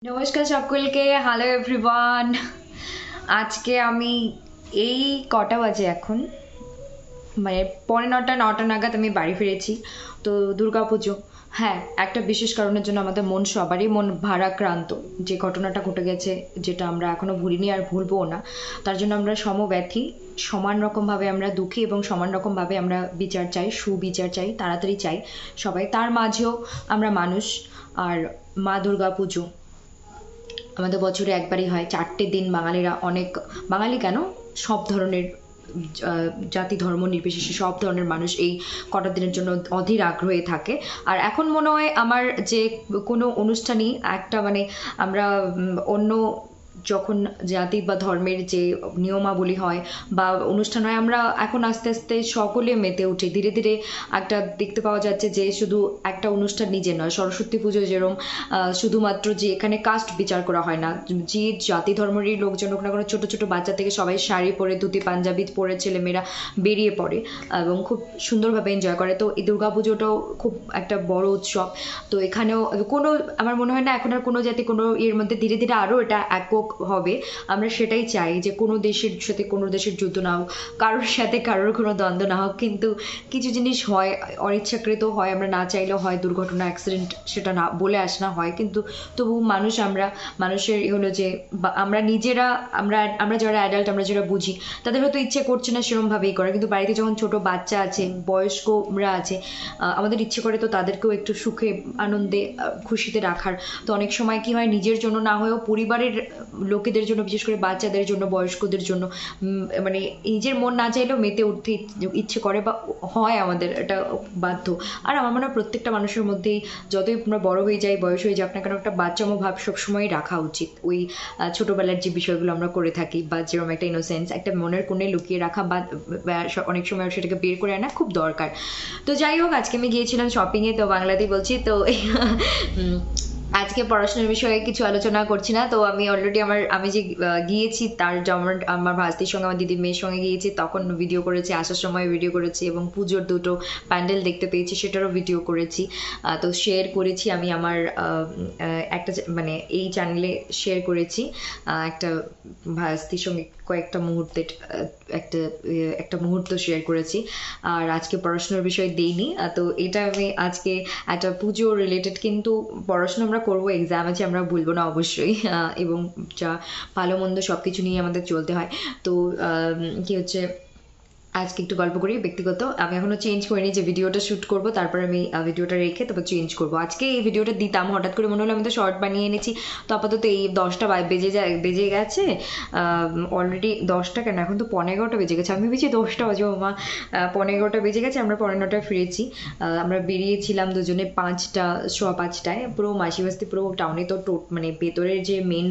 নমস্কার সকলকে, hello everyone. আজকে আমি এই কটা বাজে এখন, মানে পৌনে নটা নাগাদ আমি বাড়ি ফিরেছি। তো দুর্গাপুজো, হ্যাঁ, একটা বিশেষ কারণের জন্য আমাদের সবারই মন ভারাক্রান্ত। যে ঘটনাটা ঘটে গেছে, যেটা আমরা এখনো ভুলিনি আর ভুলবো না, তার জন্য আমরা সমব্যথী। সমান রকমভাবে আমরা দুঃখী এবং সমান রকমভাবে আমরা বিচার চাই, সুবিচার চাই, তাড়াতাড়ি চাই সবাই। তার মাঝেও আমরা মানুষ। আর মা দুর্গা পুজো আমাদের বছরে একবারই হয়, 4টে দিন বাঙালিরা অনেক, বাঙালি কেন, সব ধরনের জাতি ধর্ম নির্বিশেষে সব ধরনের মানুষ এই কটা দিনের জন্য অধীর আগ্রহে থাকে। আর এখন মনে হয় আমার যে কোনো অনুষ্ঠানই একটা, মানে আমরা অন্য যখন জাতি বা ধর্মের যে নিয়মাবলী হয় বা অনুষ্ঠান হয়, আমরা এখন আস্তে আস্তে সকলে মেতে উঠি। ধীরে ধীরে একটা দেখতে পাওয়া যাচ্ছে যে শুধু একটা অনুষ্ঠান নিজে নয়, সরস্বতী পুজো যেরকম শুধুমাত্র যে এখানে কাস্ট বিচার করা হয় না, যে জাতি ধর্মেরই লোকজন হোক না কোনো, ছোট ছোট বাচ্চা থেকে সবাই শাড়ি পরে, ধুতি পাঞ্জাবি পরে ছেলেমেয়েরা বেরিয়ে পড়ে এবং খুব সুন্দরভাবে এনজয় করে। তো এই দুর্গাপুজোটাও খুব একটা বড় উৎসব। তো এখানেও কোনো, আমার মনে হয় না এখন আর কোনো জাতি কোনো এর মধ্যে, ধীরে ধীরে আরও এটা একক হবে। আমরা সেটাই চাই যে কোনো দেশের সাথে কোনো দেশের যুদ্ধ না হোক, কারোর সাথে কারোর কোনো দ্বন্দ্ব না হোক। কিন্তু কিছু জিনিস হয়, অনিচ্ছাকৃত হয়, আমরা না চাইলেও হয়, দুর্ঘটনা অ্যাক্সিডেন্ট, সেটা না বলে আসনা হয়। কিন্তু তবু মানুষ, আমরা মানুষের হলো যে আমরা নিজেরা, আমরা যারা অ্যাডাল্ট, আমরা যারা বুঝি, তাদের হয়তো ইচ্ছে করছে না সেরমভাবেই করা, কিন্তু বাড়িতে যখন ছোট বাচ্চা আছে, বয়স্করা আছে, আমাদের ইচ্ছে করে তো তাদেরকেও একটু সুখে আনন্দে খুশিতে রাখার। তো অনেক সময় কি হয়, নিজের জন্য না হয়েও পরিবারের লোকেদের জন্য, বিশেষ করে বাচ্চাদের জন্য, বয়স্কদের জন্য, মানে নিজের মন না চাইলেও মেতে উঠতে ইচ্ছে করে বা হয়, আমাদের এটা বাধ্য। আর আমার মনে হয় প্রত্যেকটা মানুষের মধ্যেই, যতই আমরা বড় হয়ে যাই, বয়স হয়ে যাক না কেন, একটা বাচ্চামো ভাব সবসময় রাখা উচিত। ওই ছোটবেলার যে বিষয়গুলো আমরা করে থাকি, বা যেরকম একটা ইনোসেন্স একটা মনের কোণে লুকিয়ে রাখা, বা অনেক সময় সেটাকে বের করে আনা খুব দরকার। তো যাই হোক, আজকে আমি গিয়েছিলাম শপিংয়ে, তো বাংলাতেই বলছি। তো আজকে পড়াশোনার বিষয়ে কিছু আলোচনা করছি না। তো আমি অলরেডি আমি যে গিয়েছি, তার যেমন আমার ভাস্তির সঙ্গে, আমার দিদির মেয়ের সঙ্গে গিয়েছি, তখন ভিডিও করেছি, আসার সময় ভিডিও করেছি, এবং পুজোর দুটো প্যান্ডেল দেখতে পেয়েছি, সেটারও ভিডিও করেছি। তো শেয়ার করেছি আমি আমার একটা, মানে এই চ্যানেলে শেয়ার করেছি একটা ভাস্তির সঙ্গে কয়েকটা মুহূর্তের একটা একটা মুহূর্ত শেয়ার করেছি। আর আজকে পড়াশোনার বিষয় দেইনি। তো এটা আমি আজকে একটা পুজো রিলেটেড, কিন্তু পড়াশোনা আমরা করবো, এক্সাম আছে, আমরা ভুলবো না অবশ্যই। এবং যা ভালো মন্দ সব কিছু নিয়ে আমাদের চলতে হয়। তো কি হচ্ছে, আজকে একটু গল্প করি ব্যক্তিগত। আমি এখনো চেঞ্জ করিনি যে ভিডিওটা শ্যুট করব, তারপর আমি ভিডিওটা রেখে তারপর চেঞ্জ করব। আজকে এই ভিডিওটা দিতাম, হঠাৎ করে মনে হলো আমি তো শর্ট বানিয়ে এনেছি। তো আপাতত এই 10টা বেজে গেছে অলরেডি। 10টা কেন, এখন তো 11:15 বেজে গেছে। আমি ভেবেছি 10টা বাজে, মা 11:15 বেজে গেছে। আমরা 9:45 ফিরেছি। আমরা বেরিয়েছিলাম দুজনে 5টায়, পুরো মাসিবাস্তি পুরো টাউনে। তো মানে ভেতরের যে মেন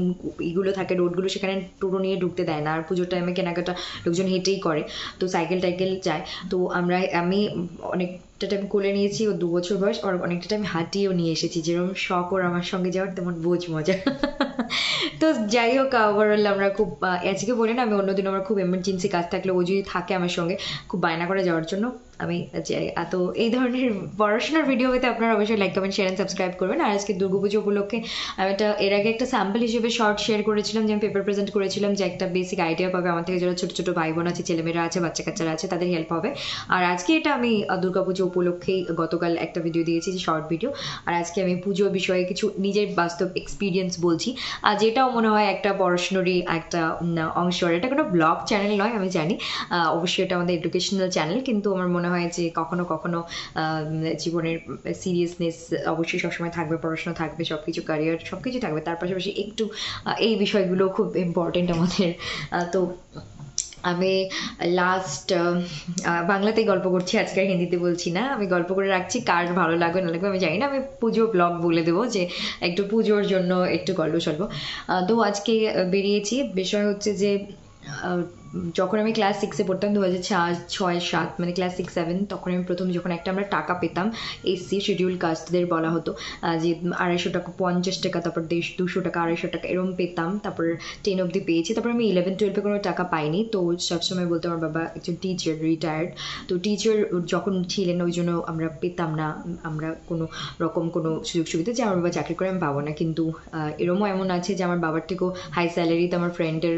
ইগুলো থাকে, রোডগুলো, সেখানে টোটো নিয়ে ঢুকতে দেয় না। আর পুজোর টাইমে কেনাকাটা লোকজন হেঁটেই করে, তো সাইকেল টাইকেল যায়। তো আমি অনেকটা টাইম কোলে নিয়েছি, ও 2 বছর বয়স, আর অনেকটা টাইম হাঁটিয়েও নিয়ে এসেছি। যেরকম শখ ওর আমার সঙ্গে যাওয়ার, তেমন বোঝ মজা। তো যাই হোক, ওভারঅল আমরা খুব, আজকে বলি না, আমি অন্যদিন আমার খুব এমার্জেন্সি কাজ থাকলে, ও যদি থাকে আমার সঙ্গে, খুব বায়না করে যাওয়ার জন্য, আমি যাই। তো এই ধরনের পড়াশোনার ভিডিও পেতে আপনারা অবশ্যই like, comment, share and subscribe করবেন। আর আজকে দুর্গাপুজো উপলক্ষে আমি এর আগে একটা স্যাম্পল হিসেবে শর্ট শেয়ার করেছিলাম, যে আমি পেপার প্রেজেন্ট করেছিলাম, যে একটা বেসিক আইডিয়া পাবে আমার থেকে, যারা ছোট ছোট ভাই বোন আছে, ছেলেমেয়েরা আছে, বাচ্চা কাচ্চারা আছে, তাদের হেল্প হবে। আর আজকে এটা আমি দুর্গাপুজো উপলক্ষেই গতকাল একটা ভিডিও দিয়েছি, যে শর্ট ভিডিও। আর আজকে আমি পুজো বিষয়ে কিছু নিজের বাস্তব এক্সপিরিয়েন্স বলছি, আর যেটাও মনে হয় একটা পড়াশোনারই একটা অংশ। আর এটা কোনো ব্লগ চ্যানেল নয়, আমি জানি, অবশ্যই এটা আমাদের এডুকেশনাল চ্যানেল, কিন্তু আমার মনে হয় যে কখনো কখনো জীবনের সিরিয়াসনেস অবশ্যই সবসময় থাকবে, পড়াশোনা থাকবে, সবকিছু ক্যারিয়ার সবকিছু থাকবে, তার পাশাপাশি একটু এই বিষয়গুলো খুব ইম্পর্টেন্ট আমাদের। তো আমি লাস্ট বাংলাতেই গল্প করছি, আজকে আর হিন্দিতে বলছি না। আমি গল্প করে রাখছি, কার ভালো লাগবে না লাগবে আমি জানি না। আমি পুজো ব্লগ বলে দেবো, যে একটু পুজোর জন্য একটু গল্প সল্প। তো আজকে বেরিয়েছি, বিষয় হচ্ছে যে যখন আমি ক্লাস 6-এ পড়তাম 2006-7 মানে ক্লাস 6-7, তখন আমি প্রথম যখন একটা আমরা টাকা পেতাম, এসসি শিডিউল কাস্টদের বলা হতো, যে 250 টাকা, 50 টাকা, তারপর 200 টাকা, 250 টাকা এরকম পেতাম। তারপর 10 অবধি পেয়েছি। তারপর আমি 11-12-এ কোনো টাকা পাইনি। তো সবসময় বলতো আমার বাবা একজন টিচার, রিটায়ার্ড, তো টিচার যখন ছিলেন ওই জন্য আমরা পেতাম না, আমরা কোনো রকম কোনো সুযোগ সুবিধা যে আমার বাবা চাকরি করে আমি পাবো না। কিন্তু এরমও এমন আছে যে আমার বাবার থেকেও হাই স্যালারিতে আমার ফ্রেন্ডের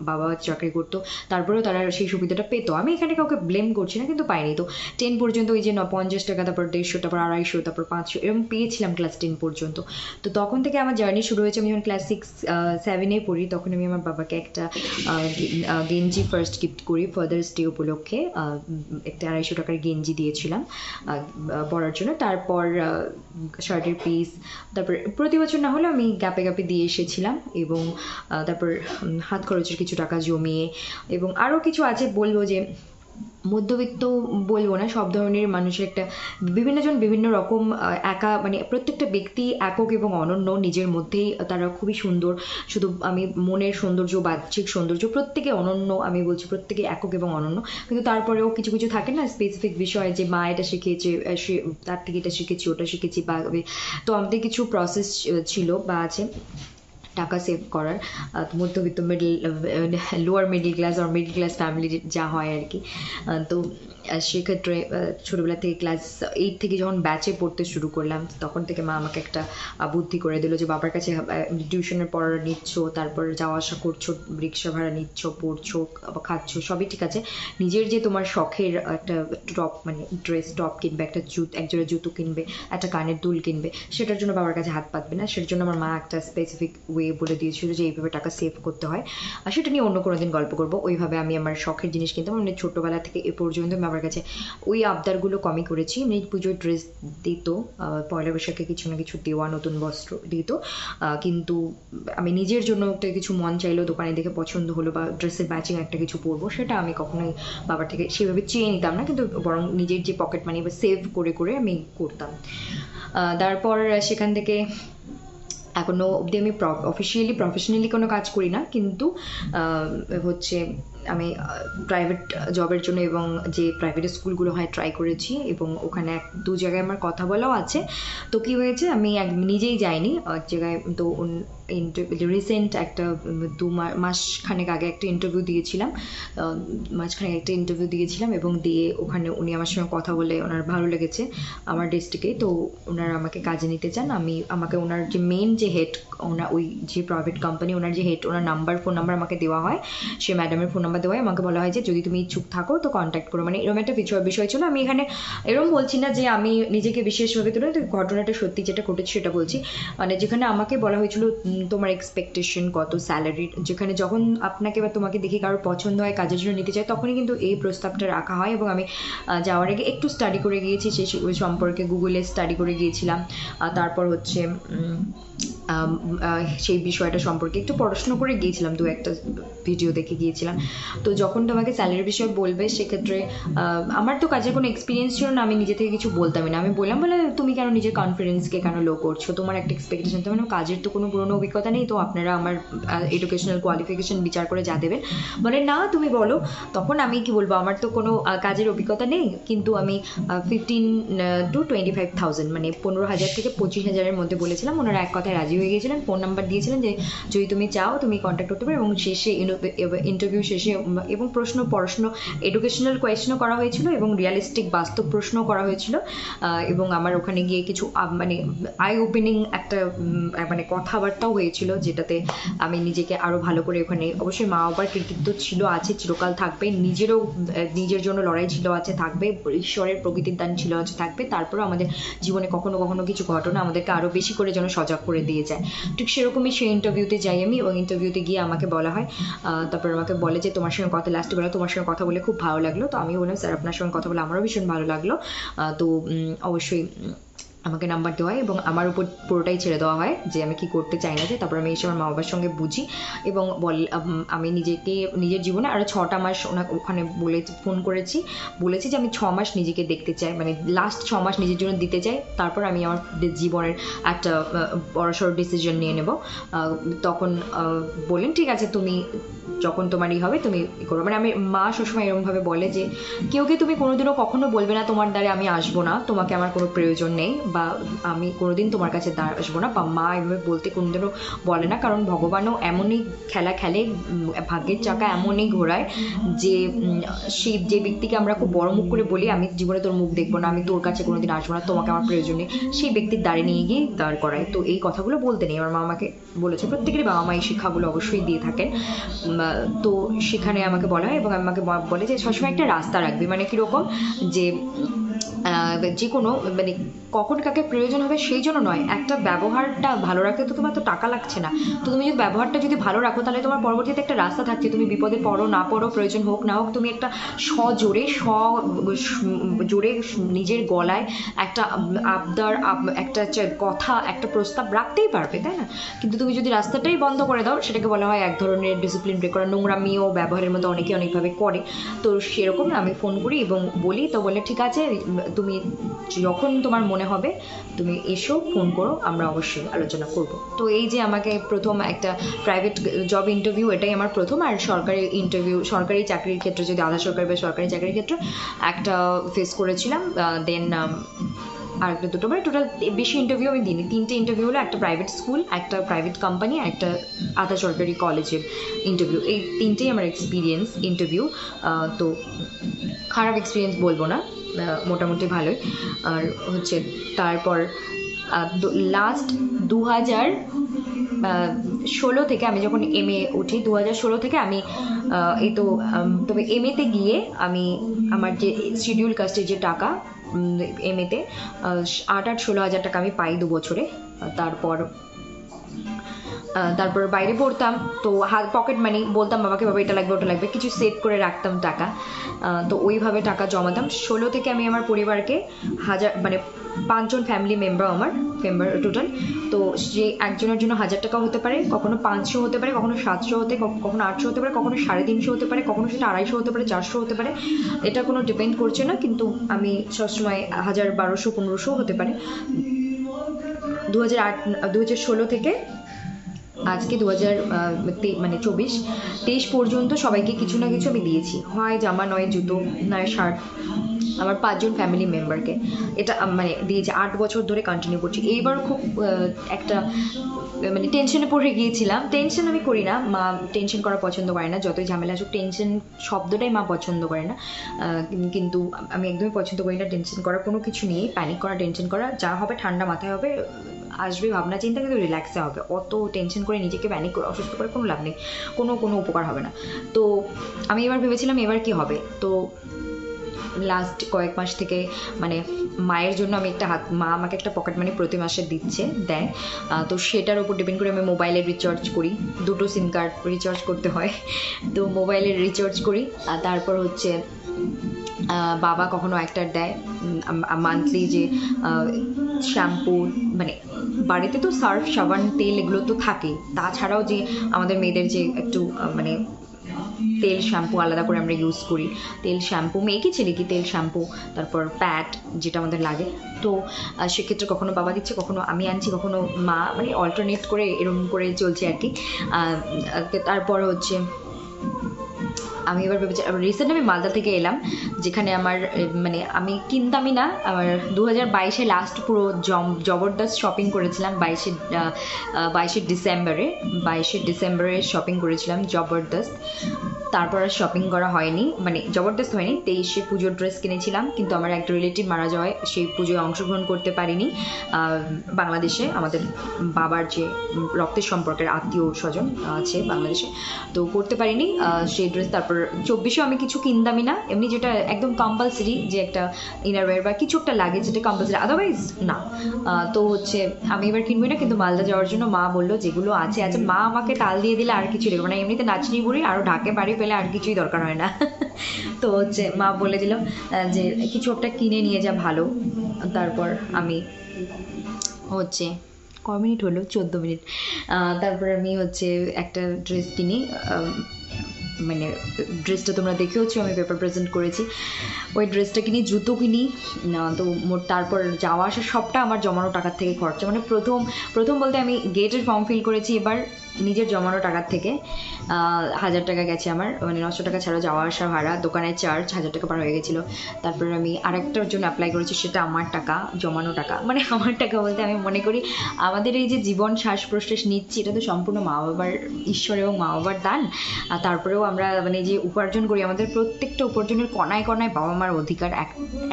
বাবা চাকরি করতো, তারপরেও তারা সেই সুবিধাটা পেতো। আমি এখানে কাউকে ব্লেম করছি না, কিন্তু পাইনি। তো 10 পর্যন্ত ওই যে 50 টাকা, তারপর 150, তারপর 250, তারপর 500 এরকম পেয়েছিলাম ক্লাস 10 পর্যন্ত। তো তখন থেকে আমার জার্নি শুরু হয়েছে। আমি যখন ক্লাস 6-7-এ পড়ি তখন আমি আমার বাবাকে একটা গেঞ্জি ফার্স্ট গিফট করি ফাদার্স ডে উপলক্ষে। একটা 250 টাকার গেঞ্জি দিয়েছিলাম পরার জন্য। তারপর শার্টের পিস, তারপর প্রতি বছর না হলে আমি গ্যাপে গ্যাপে দিয়ে এসেছিলাম। এবং তারপর হাত খরচের কিছু টাকা জমিয়ে, এবং আরও কিছু আছে বলবো যে মধ্যবিত্ত বলবো না, সব ধরনের মানুষের একটা বিভিন্ন জন বিভিন্ন রকম একা, মানে প্রত্যেকটা ব্যক্তি একক এবং অনন্য নিজের মধ্যেই, তারা খুবই সুন্দর। শুধু আমি মনের সৌন্দর্য, বাহ্যিক সৌন্দর্য, প্রত্যেকে অনন্য, আমি বলছি প্রত্যেকে একক এবং অনন্য। কিন্তু তারপরেও কিছু কিছু থাকে না স্পেসিফিক বিষয়, যে মা এটা শিখিয়েছে, সে তার থেকে এটা শিখেছি, ওটা শিখেছি, বা তো আমাদের কিছু প্রসেস ছিল বা আছে টাকা সেভ করার, মধ্যবিত্ত লোয়ার মিডল ক্লাস আর মিডল ক্লাস ফ্যামিলির যা হয় আর কি। তো সেক্ষেত্রে ছোটোবেলা থেকে ক্লাস 8 থেকে যখন ব্যাচে পড়তে শুরু করলাম, তখন থেকে মা আমাকে একটা বুদ্ধি করে দিল যে বাবার কাছে টিউশনের পড়া নিচ্ছ, তারপর যাওয়া আসা করছো, রিক্সা ভাড়া নিচ্ছ, পড়ছো, খাচ্ছ, সবই ঠিক আছে, নিজের যে তোমার শখের একটা টপ, মানে ড্রেস টপ কিনবে, একটা একজোড়া জুতো কিনবে, একটা কানের দুল কিনবে, সেটার জন্য বাবার কাছে হাত পাতবে না। সেটার জন্য আমার মা একটা স্পেসিফিক ওয়ে বলে দিয়েছিল যে এইভাবে টাকা সেভ করতে হয়। আর সেটা নিয়ে অন্য কোনো দিন গল্প করবো। ওইভাবে আমি আমার শখের জিনিস কিনতাম। মানে ছোটোবেলা থেকে এ পর্যন্ত আমি বাবার কাছে ওই আবদারগুলো কমই করেছি। এমনি পুজোর ড্রেস দিত, পয়লা বৈশাখে কিছু না কিছু দেওয়া, নতুন বস্ত্র দিত, কিন্তু আমি নিজের জন্য একটা কিছু মন চাইলো, দোকানে দেখে পছন্দ হলো বা ড্রেসের ম্যাচিং একটা কিছু পরবো, সেটা আমি কখনোই বাবার থেকে সেভাবে চেয়ে নিতাম না, কিন্তু বরং নিজের যে পকেট মানি বা সেভ করে করে আমি করতাম। তারপর সেখান থেকে এখনো অবধি আমি প্রফেশনালি কোনো কাজ করি না, কিন্তু হচ্ছে আমি প্রাইভেট জবের জন্য এবং যে প্রাইভেট স্কুলগুলো হয় ট্রাই করেছি, এবং ওখানে 1-2 জায়গায় আমার কথা বলাও আছে। তো কি হয়েছে, আমি নিজেই যাইনি এক জায়গায়, তো রিসেন্ট একটা 2 মাস খানেক আগে একটা ইন্টারভিউ দিয়েছিলাম, এবং দিয়ে ওখানে উনি আমার সঙ্গে কথা বলে ওনার ভালো লেগেছে আমার ডিস্ট্রিক্টে, তো ওনারা আমাকে কাজে নিতে চান। আমাকে ওনার যে মেন যে হেড, ওনার ওই যে প্রাইভেট কোম্পানি, ওনার যে হেড, ওনার ফোন নাম্বার আমাকে দেওয়া হয়, সে ম্যাডামের ফোন নাম্বার দেওয়া হয়, আমাকে বলা হয় যে যদি তুমি ইচ্ছুক থাকো তো কন্ট্যাক্ট করো। মানে এরকম একটা বিষয় ছিল। আমি এখানে এরকম বলছি না যে আমি নিজেকে বিশেষভাবে তুলে, ঘটনাটা সত্যি যেটা ঘটেছে সেটা বলছি। মানে যেখানে আমাকে বলা হয়েছিল তোমার এক্সপেকটেশন কত স্যালারির, যেখানে যখন আপনাকে বা তোমাকে দেখে কারোর পছন্দ হয়, কাজের জন্য নিতে চায়, তখনই কিন্তু এই প্রস্তাবটা রাখা হয়। এবং আমি যাওয়ার আগে একটু স্টাডি করে গিয়েছি সেই সম্পর্কে, গুগলে স্টাডি করে গিয়েছিলাম। তারপর হচ্ছে সেই বিষয়টা সম্পর্কে একটু পড়াশোনা করে গিয়েছিলাম, 2-1টা ভিডিও দেখে গিয়েছিলাম। তো যখন তোমাকে স্যালারির বিষয়ে বলবে, সেক্ষেত্রে আমার তো কাজের কোনো এক্সপিরিয়েন্স ছিল না, আমি নিজে থেকে কিছু বলতামই না। আমি বললাম, বলে তুমি কেন নিজের কনফিডেন্সকে কেন লো করছো, তোমার একটা এক্সপেকটেশন, তো মানে কাজের তো কোনো পুরোনো অভিজ্ঞতা নেই, তো আপনারা আমার এডুকেশনাল কোয়ালিফিকেশন বিচার করে যা দেবেন। বলে না তুমি বলো। তখন আমি কি বলবো, আমার তো কোনো কাজের অভিজ্ঞতা নেই, কিন্তু আমি 15 to 25,000 মানে 15,000 থেকে 25,000-এর মধ্যে বলেছিলাম। ওনারা এক কথায় রাজি হয়ে গিয়েছিলেন, ফোন নাম্বার দিয়েছিলেন যে যদি তুমি চাও তুমি কন্ট্যাক্ট করতে পারো। এবং শেষে ইন্টারভিউ শেষে এবং পড়াশুনো এডুকেশনাল কোয়েশ্চেনও করা হয়েছিল, এবং রিয়ালিস্টিক বাস্তব প্রশ্নও করা হয়েছিল। এবং আমার ওখানে গিয়ে কিছু মানে আই ওপেনিং একটা মানে কথাবার্তাও হয়েছিল, যেটাতে আমি নিজেকে আরও ভালো করে, ওখানে অবশ্যই মা বাবার কৃতিত্ব ছিল, আছে, চিরকাল থাকবে, নিজের জন্য লড়াই ছিল, আছে, থাকবে, ঈশ্বরের প্রকৃতির দান ছিল, আছে, থাকবে। তারপরেও আমাদের জীবনে কখনো কখনো কিছু ঘটনা আমাদেরকে আরও বেশি করে যেন সজাগ করে দিয়ে যায়। ঠিক সেরকমই সেই ইন্টারভিউতে যাই আমি, এবং ইন্টারভিউতে গিয়ে আমাকে বলা হয়, তারপর আমাকে বলে যে তোমার সঙ্গে লাস্টে বলে তোমার সঙ্গে কথা বলে খুব ভালো লাগলো। তো আমি বললাম স্যার আপনার সঙ্গে কথা বলে আমারও ভীষণ ভালো লাগলো। তো অবশ্যই আমাকে নাম্বার দেওয়া হয় এবং আমার উপর পুরোটাই ছেড়ে দেওয়া হয় যে আমি কি করতে চাই না যে। তারপর আমি এসে আমার মা বাবার সঙ্গে বুঝি এবং আমি নিজের জীবনে আরও 6টা মাস ওখানে ফোন করেছি, বলেছি যে আমি 6 মাস নিজেকে দেখতে চাই, মানে লাস্ট 6 মাস নিজের জন্য দিতে চাই, তারপর আমি আমার জীবনের একটা বড়সড় ডিসিশন নিয়ে নেব। তখন বললেন ঠিক আছে তুমি যখন তোমারই হবে তুমি করো। মানে আমি মা সবসময় এরকমভাবে বলে যে কেউ তুমি কোনোদিনও কখনো বলবে না তোমার দ্বারে আমি আসবো না, তোমাকে আমার কোনো প্রয়োজন নেই বা আমি কোনোদিন তোমার কাছে আসবো না, বা মা এভাবে বলতে কোনোদিনও বলে না। কারণ ভগবানও এমনই খেলা খেলে, ভাগ্যের চাকা এমনই ঘোরায় যে যে ব্যক্তিকে আমরা খুব বড় মুখ করে বলি আমি জীবনে তোর মুখ দেখবো না, আমি তোর কাছে কোনোদিন আসবো না, তোমাকে আমার প্রয়োজন নেই, সেই ব্যক্তির দ্বারে নিয়ে গিয়ে দাঁড় করায়। তো এই কথাগুলো বলতে নেই, আমার মা আমাকে বলেছে। প্রত্যেকেরই বাবা মা এই শিক্ষাগুলো অবশ্যই দিয়ে থাকেন। তো সেখানে আমাকে বলা হয় এবং আমাকে বলে যে সবসময় একটা রাস্তা রাখবি, মানে কীরকম যে যে কোনো মানে কখন কাকে প্রয়োজন হবে সেই জন্য নয়, একটা ব্যবহারটা ভালো রাখতে তো তোমার তো টাকা লাগছে না, তো তুমি যদি ব্যবহারটা যদি ভালো রাখো তাহলে তোমার পরবর্তীতে একটা রাস্তা থাকছে, তুমি বিপদে পড়ো না পড়ো, প্রয়োজন হোক না হোক, তুমি একটা জোরে নিজের গলায় একটা আবদার, একটা কথা, একটা প্রস্তাব রাখতেই পারবে, তাই না? কিন্তু তুমি যদি রাস্তাটাই বন্ধ করে দাও সেটাকে বলা হয় এক ধরনের ডিসিপ্লিন ব্রেক করা, নোংরামিও ব্যবহারের মতো অনেকে অনেকভাবে করে। তো সেরকম আমি ফোন করি এবং বলি, তো বলে ঠিক আছে তুমি যখন তোমার মনে হবে তুমি এসো, ফোন করো, আমরা অবশ্যই আলোচনা করব। তো এই যে আমাকে প্রথম একটা প্রাইভেট জব ইন্টারভিউ, এটাই আমার প্রথম। আর সরকারি ইন্টারভিউ, সরকারি চাকরির ক্ষেত্রে যদি আধা সরকারি বা সরকারি চাকরির ক্ষেত্রে একটা ফেস করেছিলাম, দেন আর একটা দুটো, মানে টোটাল বেশি ইন্টারভিউ আমি দিইনি, 3টে ইন্টারভিউ হলো, একটা প্রাইভেট স্কুল, একটা প্রাইভেট কোম্পানি, একটা আধা সরকারি কলেজের ইন্টারভিউ। এই 3টেই আমার এক্সপিরিয়েন্স ইন্টারভিউ। তো খারাপ এক্সপিরিয়েন্স বলবো না, মোটামুটি ভালোই। আর হচ্ছে তারপর লাস্ট 2016 থেকে আমি যখন MA উঠি, 2016 থেকে আমি এই তো তবে MA-তে গিয়ে আমি আমার যে শিডিউল কাস্টের যে টাকা MA-তে 8-16 হাজার টাকা আমি পাই 2 বছরে। তারপর বাইরে পড়তাম, তো পকেট মানি বলতাম বাবাকে, বাবা এটা লাগবে ওটা লাগবে, কিছু সেভ করে রাখতাম টাকা। তো ওইভাবে টাকা জমাতাম। 16 থেকে আমি আমার পরিবারকে মানে 5 জন ফ্যামিলি মেম্বার টোটাল, তো যে একজনের জন্য 1000 টাকা হতে পারে, কখনো 500 হতে পারে, কখনো 700 কখনো 800 হতে পারে, কখনো 350 হতে পারে, কখনো সেটা 250 হতে পারে, 400 হতে পারে, এটা কোনো ডিপেন্ড করছে না। কিন্তু আমি সবসময় 1000, 1200, 1500 হতে পারে। 2016 থেকে আজকে 2023 পর্যন্ত সবাইকে কিছু না কিছু আমি দিয়েছি, হয় জামা, নয় জুতো, নয় শার্ট, আমার 5 জন ফ্যামিলি মেম্বারকে এটা মানে দিয়েছি। 8 বছর ধরে কন্টিনিউ করছি। এইবার খুব একটা মানে টেনশনে পড়ে গিয়েছিলাম। টেনশন আমি করি না, মা টেনশন করা পছন্দ করে না, যতই ঝামেলা আসুক টেনশন শব্দটাই মা পছন্দ করে না। কিন্তু আমি একদমই পছন্দ করি না টেনশন করা, কোনো কিছু নিয়ে প্যানিক করা, টেনশন করা। যা হবে ঠান্ডা মাথায় হবে, আসবে ভাবনা চিন্তা, কিন্তু রিল্যাক্সে হবে। অত টেনশন করে নিজেকে প্যানিক করে অসুস্থ করে কোনো লাভ নেই, কোনো উপকার হবে না। তো আমি এবার ভেবেছিলাম এবার কি হবে। তো লাস্ট কয়েক মাস থেকে মানে মায়ের জন্য আমি মা আমাকে একটা পকেট মানি প্রতি মাসে দেয়। তো সেটার উপর ডিপেন্ড করে আমি মোবাইলের রিচার্জ করি, 2টো সিম কার্ড রিচার্জ করতে হয়, তো মোবাইলের রিচার্জ করি। আর তারপর হচ্ছে বাবা কখনো একটা দেয় মান্থলি, যে শ্যাম্পু, মানে বাড়িতে তো সার্ফ, সাবান, তেল এগুলো তো থাকে, তাছাড়াও যে আমাদের মেয়েদের যে একটু মানে তেল শ্যাম্পু আলাদা করে আমরা ইউজ করি, তেল শ্যাম্পু মেয়েকে ছেলে কি তেল শ্যাম্পু, তারপর প্যাড যেটা আমাদের লাগে। তো সেক্ষেত্রে কখনো বাবা দিচ্ছে, কখনো আমি আনছি, কখনো মা, মানে অল্টারনেট করে এরকম করে চলছে আর কি। তারপর হচ্ছে আমি এবার ভেবেছি, রিসেন্ট আমি মালদা থেকে এলাম, যেখানে আমার মানে আমি কিনতামই না। আমার 2022-এ লাস্ট পুরো জবরদস্ত শপিং করেছিলাম, 22শে ডিসেম্বরে শপিং করেছিলাম জবরদস্ত। তারপর আর শপিং করা হয়নি, মানে জবরদস্ত হয়নি। 23শে পুজোর ড্রেস কিনেছিলাম, কিন্তু আমার একটা রিলেটিভ মারা যাওয়ায় সেই পুজোয় অংশগ্রহণ করতে পারিনি। বাংলাদেশে আমাদের বাবার যে রক্তের সম্পর্কের আত্মীয় স্বজন আছে বাংলাদেশে, তো করতে পারিনি সেই ড্রেস। তারপর 24শে আমি কিছু কিনতামই না, এমনি যেটা একদম কম্পালসারি, যে একটা ইনারওয়্যার বা কিছু একটা লাগে যেটা কম্পালসারি, আদারওয়াইজ না। তো হচ্ছে আমি এবার কিনবই না, কিন্তু মালদা যাওয়ার জন্য মা বললো যেগুলো আছে, মা আমাকে তাল দিয়ে দিলে আর কিছু দেখবো না, এমনিতে নাচনি বুড়ি, আরও ঢাকে বাড়ি পেলে আর কিছুই দরকার হয় না। তো হচ্ছে মা বলে দিল যে কিছু একটা কিনে নিয়ে যা ভালো। তারপর আমি হচ্ছে কয় মিনিট হলো, 14 মিনিট। তারপর আমি হচ্ছে একটা ড্রেস কিনি, মানে ড্রেসটা তোমরা দেখেওছো, আমি পেপার প্রেজেন্ট করেছি। ওই ড্রেসটা কিনি, জুতো কিনি। তো তারপর যাওয়া আসা সবটা আমার জমানো টাকার থেকে খরচা। মানে প্রথম প্রথম বলতে আমি গেটের ফর্ম ফিল করেছি এবার নিজের জমানো টাকার থেকে। 1000 টাকা গেছে আমার, মানে 900 টাকা ছাড়া যাওয়া আসা ভাড়া, দোকানের চার্জ 1000 টাকা পার হয়ে গেছিলো। তারপর আমি আরেকটার জন্য অ্যাপ্লাই করেছি, সেটা আমার টাকা, জমানো টাকা। মানে আমার টাকা বলতে আমি মনে করি আমাদের এই যে জীবন শ্বাস প্রশ্বাস নিচ্ছি, এটা তো সম্পূর্ণ মা বাবার, ঈশ্বর এবং মা বাবার দান। আর তারপরেও আমরা মানে যে উপার্জন করি, আমাদের প্রত্যেকটা উপার্জনের কণায় কণায় বাবা মার অধিকার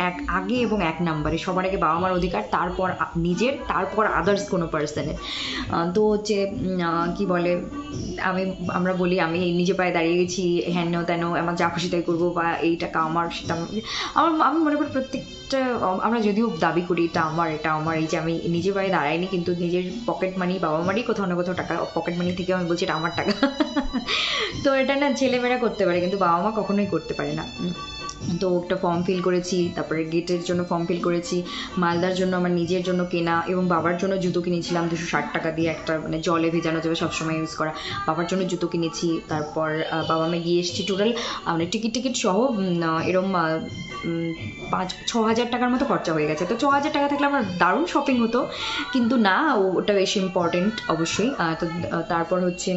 এক আগে এবং এক নম্বরে। সবার আগে বাবা মার অধিকার, তারপর নিজের, তারপর আদার্স কোনো পার্সনের। তো হচ্ছে কি বলে, আমরা বলি আমি নিজে পায়ে দাঁড়িয়ে গেছি, হেন তেন, আমার যা খুশি তাই করবো, বা এই টাকা আমার, সেটা আমি মনে করি প্রত্যেকটা, আমরা যদিও দাবি করি এটা আমার, এটা আমার, এই যে আমি নিজে পায়ে দাঁড়াইনি, কিন্তু নিজের পকেট মানি, বাবা মারই কোথাও না কোথাও টাকা, পকেট মানি থেকে আমি বলছি এটা আমার টাকা। তো এটা না ছেলেমেয়েরা করতে পারে, কিন্তু বাবা মা কখনোই করতে পারে না। তো একটা ফর্ম ফিল করেছি, তারপরে গেটের জন্য ফর্ম ফিল করেছি, মালদার জন্য আমার নিজের জন্য কেনা, এবং বাবার জন্য জুতো কিনেছিলাম 260 টাকা দিয়ে, একটা মানে জলে ভেজানো যাবে সবসময় ইউজ করা, বাবার জন্য জুতো কিনেছি। তারপর বাবা মা গিয়ে এসেছি, টোটাল মানে টিকিট সহ এরম 5-6 হাজার টাকার মতো খরচা হয়ে গেছে। তো 6 হাজার টাকা থাকলে আমার দারুণ শপিং হতো, কিন্তু না, ওটা বেশি ইম্পর্টেন্ট অবশ্যই। তো তারপর হচ্ছে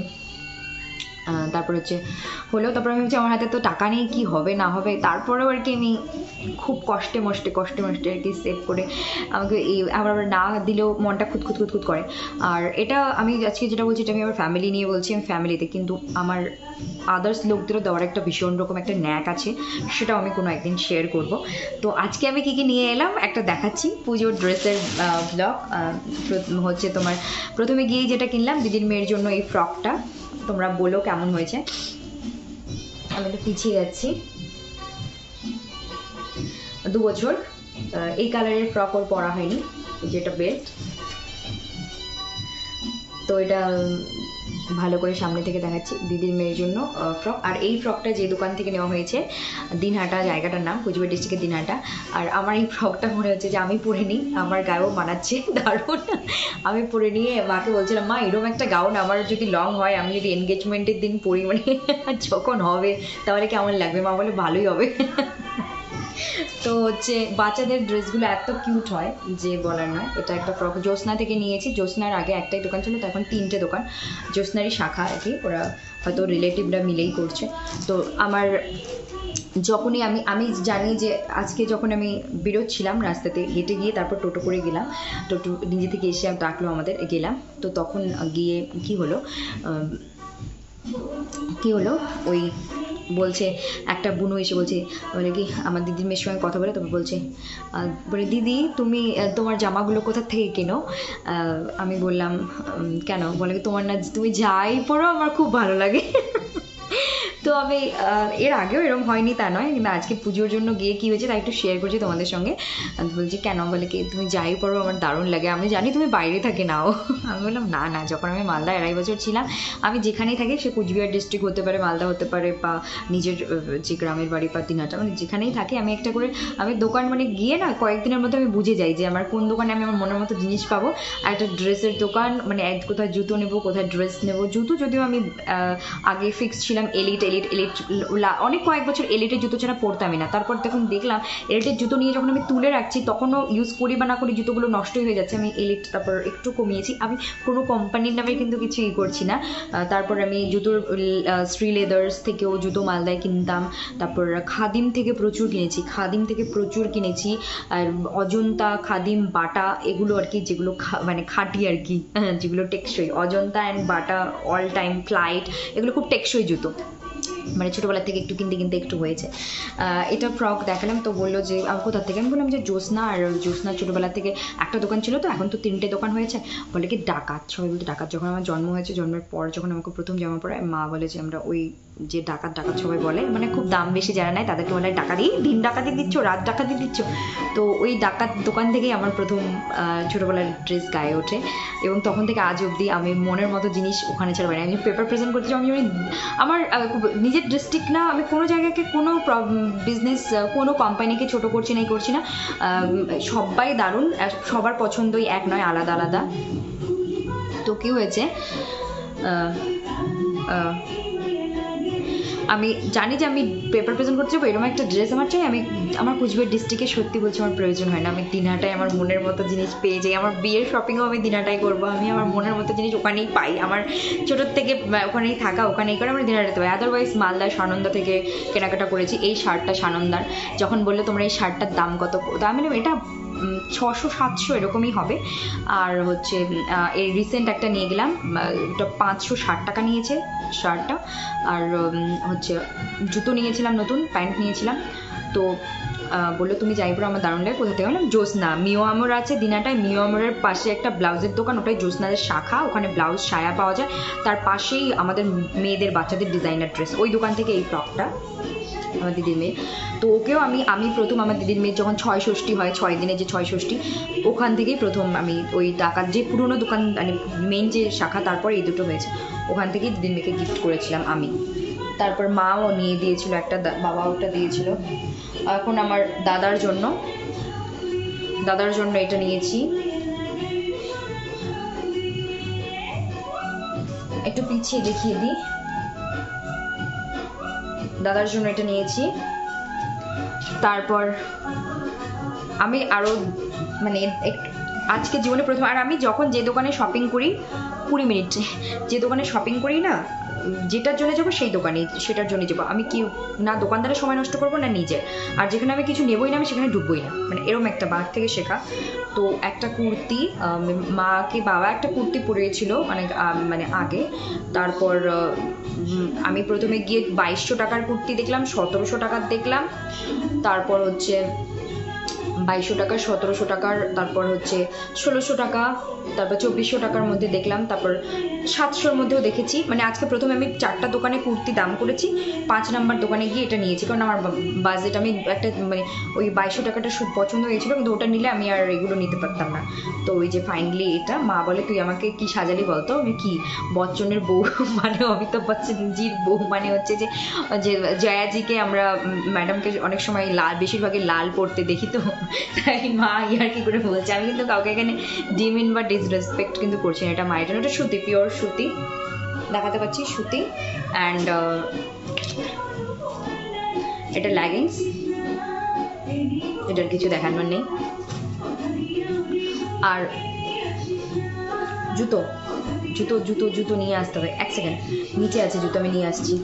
হলেও তারপর আমি হচ্ছে আমার হাতে তো টাকা নেই, কি হবে না হবে, তারপরেও আর কি আমি খুব কষ্টে মষ্টে আর কি সেভ করে, আমাকে এই আবার না দিলেও মনটা খুঁত করে। আর এটা আমি আজকে যেটা বলছি, এটা আমি আমার ফ্যামিলি নিয়ে বলছি, আমি ফ্যামিলিতে, কিন্তু আমার আদার্স লোকদেরও দেওয়ার একটা ভীষণ রকম একটা ন্যাক আছে, সেটাও আমি কোনো একদিন শেয়ার করব। তো আজকে আমি কী নিয়ে এলাম একটা দেখাচ্ছি, পুজোর ড্রেসের ব্লগ। হচ্ছে তোমার প্রথমে গিয়েই যেটা কিনলাম দিদির মেয়ের জন্য, এই ফ্রকটা, তোমরা বলো কেমন হয়েছে। আমি একটু পিছিয়ে যাচ্ছি। 2 বছর এই কালারের ফ্রক ওর পরা হয়নি, যেটা বেল্ট। তো এটা ভালো করে সামনে থেকে দেখাচ্ছি, দিদির মেয়ের জন্য ফ্রক। আর এই ফ্রকটা যে দোকান থেকে নেওয়া হয়েছে, দিনহাটা জায়গাটার নাম, কুচবিহার ডিস্ট্রিক্টের দিনহাটা। আর আমার এই ফ্রকটা মনে হচ্ছে যে আমি পরে নিই, আমার গায়েও মানাচ্ছে দারুণ। আমি পরে নিয়ে মাকে বলছিলাম, মা এরকম একটা গাউন আমার যদি লং হয়, আমি যদি এনগেজমেন্টের দিন পরি, মানে যখন হবে, তাহলে কেমন লাগবে? মা বলে ভালোই হবে। তো হচ্ছে বাচ্চাদের ড্রেসগুলো এত কিউট হয় যে বলার নয়। এটা একটা ফ্রক জ্যোৎস্না থেকে নিয়েছি। জ্যোৎস্নার আগে একটাই দোকান ছিল, তো এখন 3টে দোকান, জ্যোৎস্নারই শাখা আর কি, ওরা হয়তো রিলেটিভরা মিলেই করছে। তো আমার যখনই আমি জানি যে আজকে যখন আমি বেরোচ্ছিলাম রাস্তাতে, হেঁটে গিয়ে তারপর টোটো করে গেলাম, টোটো নিজে থেকে এসে ডাকলো আমাদের, গেলাম। তো তখন গিয়ে কি হলো ওই বলছে একটা বুনু এসে বলছে, বলে কি আমার দিদির মেয়ের সঙ্গে কথা বলে, তবে বলছে দিদি তুমি তোমার জামাগুলো কোথা থেকে কেনো? আমি বললাম কেন? বলে তোমার না, তুমি যাই পরো আমার খুব ভালো লাগে। তো আমি এর আগেও এরকম হয়নি তা নয়, কিন্তু আজকে পুজোর জন্য গিয়ে কী হয়েছে তাই একটু শেয়ার করছি তোমাদের সঙ্গে। বলছি কেন? বলে কি তুমি যাই পরো আমার দারুণ লাগে, আমি জানি তুমি বাইরে থাকে নাও। আমি বললাম না, যখন আমি মালদা 2.5 বছর ছিলাম, আমি যেখানেই থাকি, সে কুচবিহার ডিস্ট্রিক্ট হতে পারে, মালদা হতে পারে, বা নিজের যে গ্রামের বাড়ি বা দিনহাটা, মানে যেখানেই থাকি, আমি একটা করে আমি দোকান মানে গিয়ে না কয়েকদিনের মধ্যে আমি বুঝে যাই যে আমার কোন দোকানে আমি আমার মনের মতো জিনিস পাবো। আর একটা ড্রেসের দোকান, মানে কোথায় জুতো নেবো, কোথায় ড্রেস নেবো। জুতো যদিও আমি আগে ফিক্স ছিলাম এলিট, অনেক কয়েক বছর এলিটের জুতো ছাড়া পরতামই না। তারপর তখন দেখলাম এলিটের জুতো নিয়ে যখন আমি তুলে রাখছি, তখনও ইউজ করি বা না করি জুতোগুলো নষ্টই হয়ে যাচ্ছে। আমি এলিট তারপর একটু কমিয়েছি, আমি কোনো কোম্পানির নামে কিন্তু কিছু করছি না। তারপর আমি জুতোর শ্রী লেদার্স থেকেও জুতো মালদায় কিনতাম। তারপর খাদিম থেকে প্রচুর কিনেছি। আর অজন্তা, খাদিম, বাটা, এগুলো আর কি, যেগুলো মানে খাঁটি আর কি, যেগুলো টেকসই। Ajanta and Bata all time flight, এগুলো খুব টেকসই জুতো, মানে ছোটোবেলা থেকে একটু কিনতে একটু হয়েছে। এটা ফ্রক দেখালাম, তো বললো যে কোথা থেকে? আমি বললাম যে জ্যোৎস্না। আর জ্যোৎস্না ছোটোবেলা থেকে একটা দোকান ছিল, তো এখন তো 3টে দোকান হয়েছে। বলে কি ডাকাত, সবাই বলতে ডাকাত। যখন আমার জন্ম হয়েছে, জন্মের পর যখন আমাকে প্রথম জামা পড়ায়, মা বলে যে আমরা ওই যে ডাকাত ডাকাত সবাই বলে, মানে খুব দাম বেশি যারা নেয় তাদেরকে বলে ডাকাতি, দিন ডাকাতি দিচ্ছ, রাত ডাকাতি দিচ্ছ। তো ওই ডাকাত দোকান থেকেই আমার প্রথম ছোটোবেলার ড্রেস গায়ে ওঠে, এবং তখন থেকে আজ অবধি আমি মনের মতো জিনিস ওখানে ছাড়া পাই না। আমি পেপার প্রেজেন্ট করতে চাই, আমি আমার নিজের ডিস্ট্রিক্ট না, আমি কোনো জায়গাকে কোনো বিজনেস কোনো কোম্পানিকে ছোট করছি না, করছি না, সবাই দারুণ, সবার পছন্দই এক নয়, আলাদা আলাদা। তো কি হয়েছে, আমি জানি যে আমি পেপার প্রেজেন্ট করতে যাবো, এরকম একটা ড্রেস আমার চাই। আমার কুচবিহার ডিস্ট্রিক্টে সত্যি বলছি আমার প্রয়োজন হয় না, আমি দিনহাটায় আমার মনের মতো জিনিস পেয়ে যাই। আমার বিয়ের শপিংও আমি দিনহাটায় করবো, আমি আমার মনের মতো জিনিস ওখানেই পাই, আমার ছোটোর থেকে ওখানেই থাকা, ওখানেই করে আমরা দিনহাটাতে পাই। আদারওয়াইজ মালদা সানন্দা থেকে কেনাকাটা করেছি। এই শার্টটা সানন্দার, যখন বললো তোমরা এই শার্টটার দাম কত, আমি বললাম এটা 600-700 এরকমই হবে। আর হচ্ছে এই রিসেন্ট একটা নিয়ে গেলাম, এটা 560 টাকা নিয়েছে শার্টটা। আর হচ্ছে জুতো নিয়েছিলাম, নতুন প্যান্ট নিয়েছিলাম। তো বললো তুমি যাইপুর আমার দারুণ লাগে, কোথা থেকে? বললাম জ্যোৎস্না, মিও আমর আছে দিনাটায়, মিও আমরের পাশে একটা ব্লাউজের দোকান, ওটাই জ্যোৎস্নাদের শাখা, ওখানে ব্লাউজ সায়া পাওয়া যায়। তার পাশেই আমাদের মেয়েদের বাচ্চাদের ডিজাইনার ড্রেস, ওই দোকান থেকে এই ফ্রকটা আমার দিদির মেয়ে। তো ওকেও আমি প্রথম আমার দিদির মেয়ের যখন 6 ষষ্ঠী হয়, 6 দিনে যে 6 ষষ্ঠী, ওখান থেকেই প্রথম আমি ওই ডাকাত যে পুরোনো দোকান, মানে মেন যে শাখা, তারপর এই দুটো হয়েছে, ওখান থেকেই দিদির মেয়েকে গিফট করেছিলাম আমি। তারপর মাও নিয়ে দিয়েছিল একটা, বাবা ওটা দিয়েছিল। এখন আমার দাদার জন্য এটা নিয়েছি, একটু পিছিয়ে দেখিয়ে দিই। দাদার জন্য এটা নিয়েছি। তারপর আমি আরো মানে আজকে জীবনে প্রথম, আর আমি যখন যে দোকানে শপিং করি 20 মিনিট, যে দোকানে শপিং করি না, যেটার জন্য যাবো সেই দোকানে, সেটার জন্য যাবো। আমি কি না দোকানদারের সময় নষ্ট করবো না নিজের, আর যেখানে আমি কিছু নেবই না আমি সেখানে ঢুকবোই না, মানে এরকম একটা বার থেকে শেখা। তো একটা কুর্তি, মাকে বাবা একটা কুর্তি পরিয়েছিল মানে আগে। তারপর আমি প্রথমে গিয়ে 2200 টাকার কুর্তি দেখলাম, 1700 টাকার দেখলাম, তারপর হচ্ছে 2200 টাকার, 1700 টাকার, তারপর হচ্ছে 1600 টাকা, তারপর 2400 টাকার মধ্যে দেখলাম, তারপর 700-র মধ্যেও দেখেছি। মানে আজকে প্রথমে আমি 4টা দোকানে কুর্তি দাম করেছি, 5 নাম্বার দোকানে গিয়ে এটা নিয়েছি, কারণ আমার বাজেট, আমি একটা মানে ওই 2200 টাকাটা পছন্দ হয়েছিল, কিন্তু ওটা নিলে আমি আর এগুলো নিতে পারতাম না। তো ওই যে ফাইনালি এটা, মা বলে তুই আমাকে কি সাজালি বলতো? আমি কি, বচ্চনের বউ মানে অমিতাভ বচ্চনজির বউ, মানে হচ্ছে যে জয়াজিকে আমরা ম্যাডামকে অনেক সময় লাল, বেশিরভাগই লাল পড়তে দেখি, তো তাই মা ইয়ার কি করে বলছে। আমি কিন্তু কাউকে এখানে ডিমিন বা ডিসরেসপেক্ট কিন্তু করছি না, এটা মায়ের জন্য, এটা সুতি, পিওর সুতি, দেখাতে পাচ্ছি সুতি। অ্যান্ড এটা লেগিংস, এটার কিছু দেখানোর নেই। আর জুতো জুতো জুতো জুতো নিয়ে আসতে হবে, এক সেকেন্ড, নিচে আছে জুতো, আমি নিয়ে আসছি।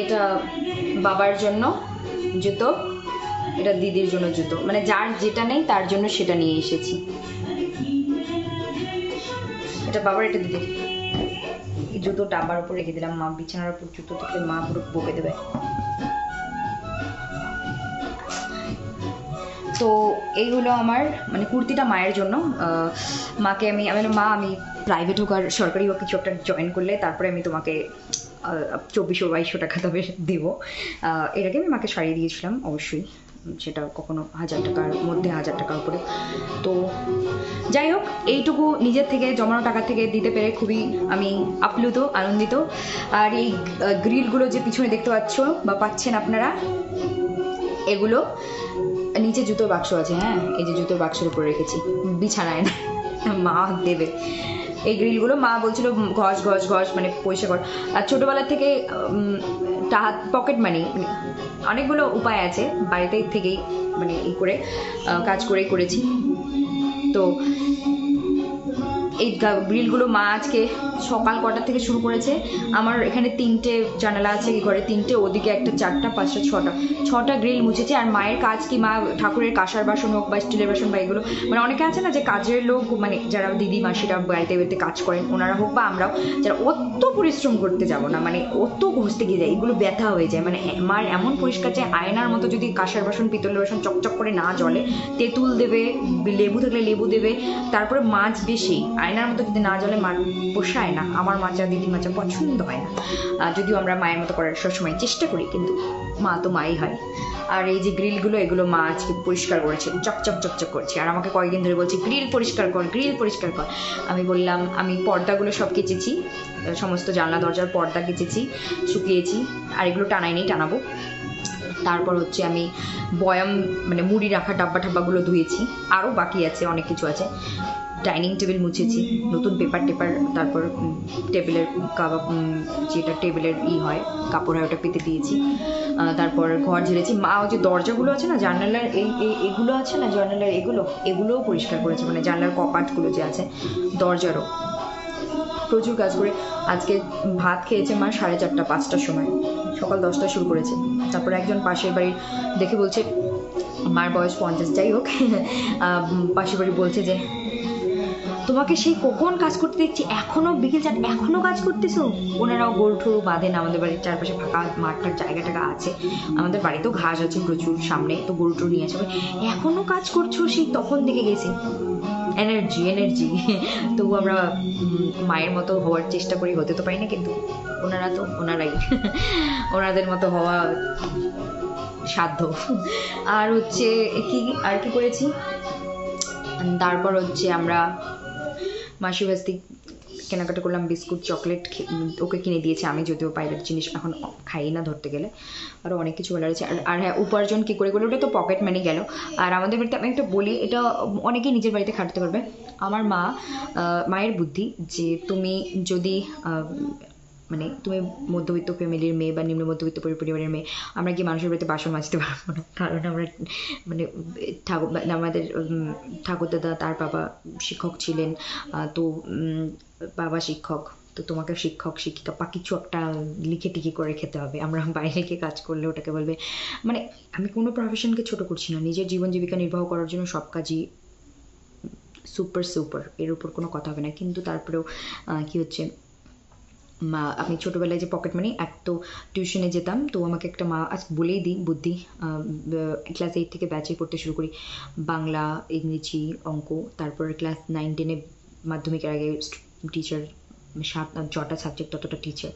এটা বাবার জন্য জুতো, এটা দিদির জন্য জুতো, মানে যার যেটা নেই তার জন্য সেটা নিয়ে এসেছি। এটা বাবার, এটা দিদির। এই জুতো ডাবার উপর রেখে দিলাম, মা বিছানার উপর জুতো থেকে মা পুরো বকে দেবে। তো এই হলো আমার মানে কুর্তিটা মায়ের জন্য। মাকে আমি মা আমি প্রাইভেট হোক আর সরকারি হোক কিছু একটা জয়েন করলে তারপরে আমি তোমাকে 2400-2200 টাকা তবে দেবো। এর আগে আমি মাকে সারিয়ে দিয়েছিলাম অবশ্যই, সেটা কখনো 1000 টাকার মধ্যে, 1000 টাকার উপরে। তো যাই হোক, এইটুকু নিজের থেকে জমানো টাকা থেকে দিতে পেরে খুবই আমি আপ্লুত, আনন্দিত। আর এই গ্রিলগুলো যে পিছনে দেখতে পাচ্ছ বা পাচ্ছেন আপনারা, এগুলো নিচে জুতোর বাক্স আছে, হ্যাঁ এই যে জুতোর বাক্সের উপরে রেখেছি, বিছানায় না, মা দেবে। এই গ্রিলগুলো মা বলছিল ঘষ ঘষ ঘষ, মানে পয়সা কর। আর ছোটোবেলার থেকে পকেট মানি, অনেকগুলো উপায় আছে, বাড়িতে থেকেই মানে এই করে কাজ করেই করেছি। তো এই গ্রিলগুলো মা আজকে সকাল কটার থেকে শুরু করেছে। আমার এখানে 3টে জানালা আছে কি ঘরে, 3টে, ওদিকে একটা, 4টা, 5টা, 6টা গ্রিল মুছেছে। আর মায়ের কাজ কি, মা ঠাকুরের কাঁসার বাসন হোক বা স্টিলের বাসন বা এগুলো, মানে অনেকে আছে না যে কাজের লোক, মানে যারা দিদি মাসিরা বাড়িতে বাড়িতে কাজ করেন, ওনারা হোক বা আমরাও, যারা অত পরিশ্রম করতে যাব না, মানে অত ঘষতে গিয়ে যায়, এগুলো ব্যথা হয়ে যায়। মানে মার এমন পরিষ্কার চাই, আয়নার মতো যদি কাঁসার বাসন পিতলের বাসন চকচক করে না জ্বলে, তেঁতুল দেবে, লেবু থাকলে লেবু দেবে, তারপরে মাছ বেশি, আয়নার মতো যদি না জ্বলে মার পোষায় না। আমার মাচা, দিদি মাচা পছন্দ হয় না, যদিও আমরা মায়ের মতো করার সবসময় চেষ্টা করি, কিন্তু মা তো মাই হয়। আর এই যে গ্রিলগুলো, এগুলো মা আজকে পরিষ্কার করেছে, চকচক চকচক করছে। আর আমাকে কয়েকদিন ধরে বলছে গ্রিল পরিষ্কার কর, গ্রিল পরিষ্কার কর। আমি বললাম আমি পর্দাগুলো সব কেচেছি, সমস্ত জানলা দরজার পর্দা কেচেছি, শুকিয়েছি, আর এগুলো টানাইনি, টানাবো। তারপর হচ্ছে আমি বয়াম, মানে মুড়ি রাখা ডাব্বা ঠাব্বাগুলো ধুয়েছি, আরও বাকি আছে, অনেক কিছু আছে। ডাইনিং টেবিল মুছেছি, নতুন পেপার টেপার, তারপর টেবিলের যেটা টেবিলের হয় কাপড় হয় ওটা পেতে দিয়েছি। তারপর ঘর ঝেড়েছি। মা ওই যে দরজাগুলো আছে না, জানালার এগুলো আছে না, জানালার এগুলোও পরিষ্কার করেছে, মানে জানলার কপাটগুলো যে আছে, দরজারও। প্রচুর কাজ করে আজকে ভাত খেয়েছে মা 4:30 5টার সময়, সকাল 10টায় শুরু করেছে। তারপর একজন পাশের বাড়ির দেখে বলছে, মার বয়স 50, যাই হোক, পাশের বাড়ি বলছে যে তোমাকে সেই কখন কাজ করতে দেখছি, এখনো বিকেল 4, এখনো কাজ করতেছো। ওনারাও গরু ঠরু বাঁধেন, আমাদের বাড়ির চারপাশে ফাঁকা মাঠটার জায়গা টাকা আছে, আমাদের বাড়িতেও ঘাস আছে প্রচুর সামনে, তো গরু টরু নিয়ে আসবে, এখনো কাজ করছো, সেই তখন দেখে গেছি। এনার্জি তবু আমরা মায়ের মতো হওয়ার চেষ্টা করি, হতে তো পারি না, কিন্তু ওনারা তো ওনারাই, ওনাদের মতো হওয়া সাধ্য। আর হচ্ছে আর কি করেছি, তারপর হচ্ছে আমরা মাসি ভাস্তি কেনাকাটা করলাম, বিস্কুট চকলেট ওকে কিনে দিয়েছে, আমি যদিও বাইরের জিনিস এখন খাই না ধরতে গেলে, আরও অনেক কিছু বলার আছে। আর হ্যাঁ, উপার্জন কী করে গেলো, ওটা তো পকেট মানি গেল। আর আমাদের বাড়িতে আমি একটা বলি, এটা অনেকেই নিজের বাড়িতে খাটতে পারবে। আমার মায়ের বুদ্ধি যে তুমি যদি মানে তুমি মধ্যবিত্ত ফ্যামিলির মেয়ে বা নিম্ন মধ্যবিত্ত পরিবারের মেয়ে, আমরা কি মানুষের বাড়িতে বাসন মাজতে পারবো না? কারণ আমরা মানে আমাদের ঠাকুরদাদা, তার বাবা শিক্ষক ছিলেন, তো বাবা শিক্ষক, তো তোমাকে শিক্ষক শিক্ষিকা বা কিছু একটা লিখে টিকে করে খেতে হবে। আমরা বাইরে গিয়ে কাজ করলে ওটাকে বলবে, মানে আমি কোনো প্রফেশনকে ছোট করছি না, নিজের জীবন জীবিকা নির্বাহ করার জন্য সব কাজই সুপার, এর উপর কোনো কথা হবে না। কিন্তু তারপরেও কি হচ্ছে, আমি ছোটোবেলায় যে পকেট মানি, এক তো টিউশনে যেতাম, তো আমাকে একটা মা, আজ বলেই দিই বুদ্ধি, ক্লাস 8 থেকে ব্যাচে পড়তে শুরু করি, বাংলা, ইংরেজি, অঙ্ক, তারপর ক্লাস 9-10-এ মাধ্যমিকের আগে টিচার 7-6টা সাবজেক্ট, ততটা টিচার,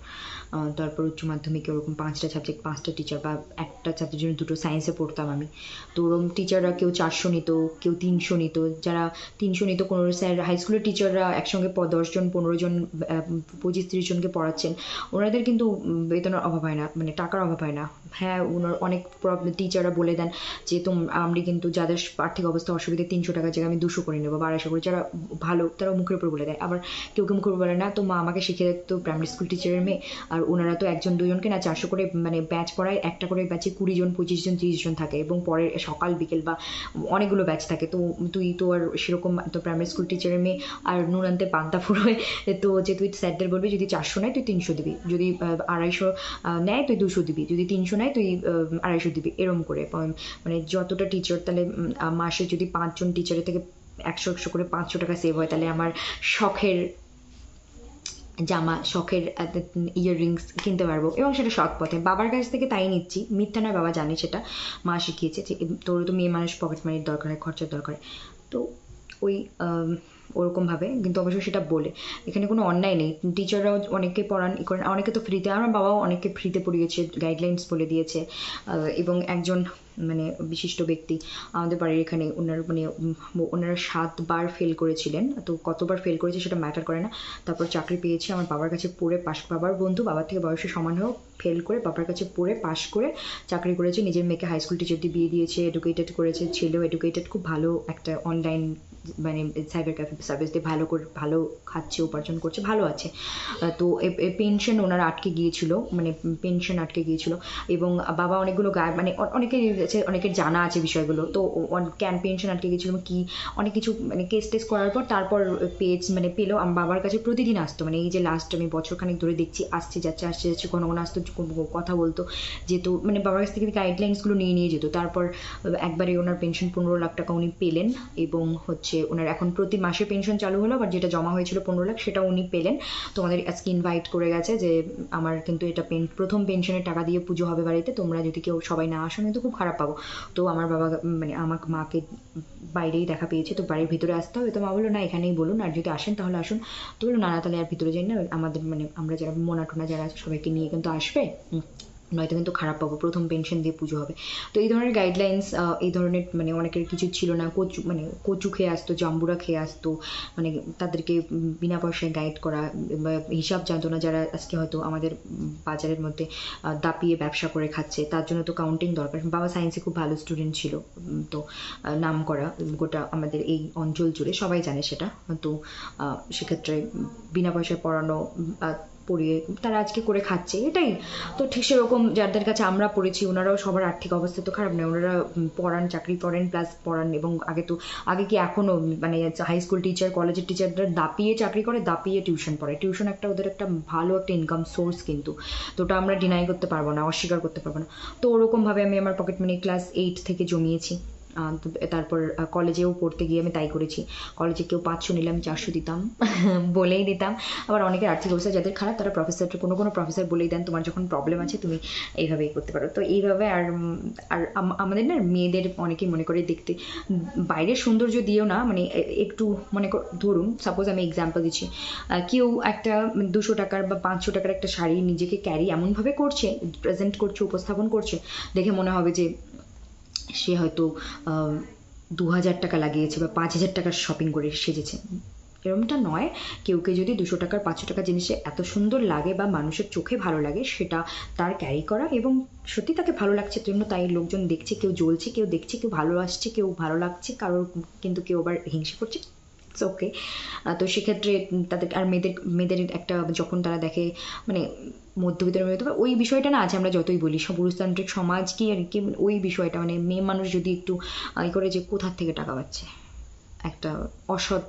তারপর উচ্চ মাধ্যমিকে ওরকম 5টা সাবজেক্ট 5টা টিচার, বা একটা সাবজেক্টের জন্য 2টো সায়েন্সে পড়তাম আমি। তো ওরকম টিচাররা কেউ 400 নিত, কেউ 300 নিত, যারা 300 নিত, কোনো স্যার হাই স্কুলের টিচাররা একসঙ্গে 10 জন 15 জন 25-30 জনকে পড়াচ্ছেন, ওনাদের কিন্তু বেতনের অভাব হয় না, মানে টাকার অভাব হয় না। হ্যাঁ, ওনার অনেক টিচাররা বলে দেন যে আমরা কিন্তু যাদের আর্থিক অবস্থা অসুবিধে 300 টাকার জায়গায় আমি 200 করে নেবো বা 250 করে, যারা ভালো তারা মুখের উপর বলে দেয়। আবার কেউ মুখের উপর বলে না। তো মা আমাকে শিখে তো প্রাইমারি স্কুল টিচারের মেয়ে, আর ওনারা তো 1 জন 2 জনকে না 400 করে মানে ব্যাচ পড়ায়, একটা করে ব্যাচে 20 জন 25 জন 30 জন থাকে, এবং পরে সকাল বিকেল বা অনেকগুলো ব্যাচ থাকে। তো তুই তো আর সেরকম তো প্রাইমারি স্কুল টিচারের মেয়ে, আর নুন আনতে পান্তা ফুরোয়, তো যে তুই স্যারদের বলবি যদি 400 নেয় তুই 300 দিবি, যদি 250 নেয় তুই 200 দিবি, যদি 300 নেয় তুই 250 দিবি, এরম করে। মানে যতটা টিচার, তাহলে মাসে যদি 5 জন টিচারের থেকে 100 করে 500 টাকা সেভ হয়, তাহলে আমার শখের জামা, শখের ইয়াররিংস কিনতে পারবো, এবং সেটা সৎ পথে। বাবার কাছ থেকে তাই নিচ্ছি, মিথ্যা নয়, বাবা জানে সেটা, মা শিখিয়েছে যে তোর তো মেয়ে মানুষ, পকেট মানির দরকার হয়, খরচার দরকার, তো ওই ওরকমভাবে। কিন্তু অবশ্যই সেটা বলে, এখানে কোনো অন্যায় নেই, টিচাররাও অনেকে পড়ান করেন, অনেকে তো ফ্রিতে, আমার বাবাও অনেকে ফ্রিতে পড়িয়েছে, গাইডলাইন্স বলে দিয়েছে। এবং একজন মানে বিশিষ্ট ব্যক্তি আমাদের বাড়ির এখানে, ওনারা 7বার ফেল করেছিলেন, তো কতবার ফেল করেছে সেটা ম্যাটার করে না, তারপর চাকরি পেয়েছে, আমার বাবার কাছে পড়ে পাশ, বাবার বন্ধু, বাবার থেকে বয়সে সমান হয়েও ফেল করে বাবার কাছে পড়ে পাশ করে চাকরি করেছে, নিজের মেয়েকে হাই স্কুল টিচার দিয়ে বিয়ে দিয়েছে, এডুকেটেড করেছে, ছেলেও এডুকেটেড, খুব ভালো একটা অনলাইন মানে সাইবার ক্যাফে সার্ভিস দিয়ে ভালো খাচ্ছে, উপার্জন করছে, ভালো আছে। তো পেনশন ওনারা আটকে গিয়েছিল, মানে পেনশন আটকে গিয়েছিল, এবং বাবা অনেকগুলো মানে অনেকে কাছে অনেকের জানা আছে বিষয়গুলো, তো পেনশন আটকে গেছিলো কি অনেক কিছু মানে কেস টেস করার পর তারপর মানে পেলো। আমার বাবার কাছে প্রতিদিন আসতো, মানে এই যে লাস্ট আমি বছরখানেক ধরে দেখছি আসছে যাচ্ছে কোনো আসতো, কথা বলতো, যেহেতু মানে বাবার কাছ থেকে গাইডলাইন্সগুলো নিয়ে যেত। তারপর একবারে ওনার পেনশন 15 লাখ টাকা উনি পেলেন, এবং হচ্ছে ওনার এখন প্রতি মাসে পেনশন চালু হলো, আবার যেটা জমা হয়েছিল 15 লাখ সেটা উনি পেলেন। তো আমাদের আজকে ইনভাইট করে গেছে যে আমার কিন্তু এটা প্রথম পেনশনের টাকা দিয়ে পুজো হবে বাড়িতে, তোমরা যদি কেউ সবাই না আসো কিন্তু খুব খারাপ পাবো। তো আমার বাবা মানে আমাকে মাকে বাইরেই দেখা পেয়েছে, তো বাড়ির ভিতরে আসতে হবে। তো মা বললো না এখানেই বলুন, আর যদি আসেন তাহলে আসুন। তো বললো না তাহলে আর ভিতরে যাই না, আমাদের মানে আমরা যারা মোনা টোনা যারা আছে সবাইকে নিয়ে কিন্তু আসবে, নয়তো কিন্তু খারাপ পাবো, প্রথম পেনশন দিয়ে পুজো হবে। তো এই ধরনের গাইডলাইন্স, এই ধরনের মানে অনেকের কিছু ছিল না। কচু খেয়ে আসতো, জাম্বুরা খেয়ে আসতো, মানে তাদেরকে বিনা পয়সায় গাইড করা, বা হিসাব জানতো না যারা আজকে হয়তো আমাদের বাজারের মধ্যে দাপিয়ে ব্যবসা করে খাচ্ছে, তার জন্য তো কাউন্টিং দরকার। বাবা সায়েন্সে খুব ভালো স্টুডেন্ট ছিল, তো নাম করা গোটা আমাদের এই অঞ্চল জুড়ে সবাই জানে সেটা। তো সেক্ষেত্রে বিনা পয়সায় পড়ানো, পড়িয়ে তারা আজকে করে খাচ্ছে, এটাই তো ঠিক। সেরকম যাদের কাছে আমরা পড়েছি ওনারাও সবার আর্থিক অবস্থা তো খারাপ নয়, ওনারা পড়ান, চাকরি করেন, প্লাস পড়ান। এবং আগে কি এখনও মানে হাই স্কুল টিচার, কলেজের টিচাররা দাপিয়ে চাকরি করে, দাপিয়ে টিউশন পড়ে। টিউশন একটা ওদের একটা ভালো একটা ইনকাম সোর্স, কিন্তু তো ওটা আমরা ডিনাই করতে পারবো না, অস্বীকার করতে পারবো না। তো ওরকমভাবে আমি আমার পকেট মানি ক্লাস 8 থেকে জমিয়েছি। তারপর কলেজেও পড়তে গিয়ে আমি তাই করেছি। কলেজে কেউ 500 নিলে আমি 400 দিতাম, বলেই দিতাম। আবার অনেকের আর্থিক অবস্থা যাদের খারাপ তারা কোনো প্রফেসর বলেই দেন তোমার যখন প্রবলেম আছে তুমি এইভাবেই করতে পারো। তো এইভাবে আর আমাদের না মেয়েদের অনেকেই মনে করে দেখতে বাইরের সৌন্দর্য দিয়েও না, মানে একটু মনে ধরুন সাপোজ আমি এক্সাম্পল দিচ্ছি, কেউ একটা 200 টাকার বা 500 টাকার একটা শাড়ি নিজেকে ক্যারি এমনভাবে করছে, প্রেজেন্ট করছে, উপস্থাপন করছে, দেখে মনে হবে যে সে হয়তো 2000 টাকা লাগিয়েছে বা 5000 টাকার শপিং করে সেজেছে। এরকমটা নয়। কেউকে যদি 200 টাকার 500 টাকার জিনিসে এত সুন্দর লাগে বা মানুষের চোখে ভালো লাগে, সেটা তার ক্যারি করা, এবং সত্যি তাকে ভালো লাগছে জন্য তাই লোকজন দেখছে, কেউ জ্বলছে, কেউ দেখছে, কেউ ভালোবাসছে, কেউ ভালো লাগছে কারোর, কিন্তু কেউ আবার হিংসে করছে, ওকে। তো সেক্ষেত্রে তাদের আর মেয়েদের একটা যখন তারা দেখে মানে মধ্যবিত্ত ওই বিষয়টা না আছে, আমরা যতই বলি পুরুষতান্ত্রিক সমাজ কি আর কি, ওই বিষয়টা মানে মেয়ে মানুষ যদি একটু করে যে কোথার থেকে টাকা পাচ্ছে, একটা অসৎ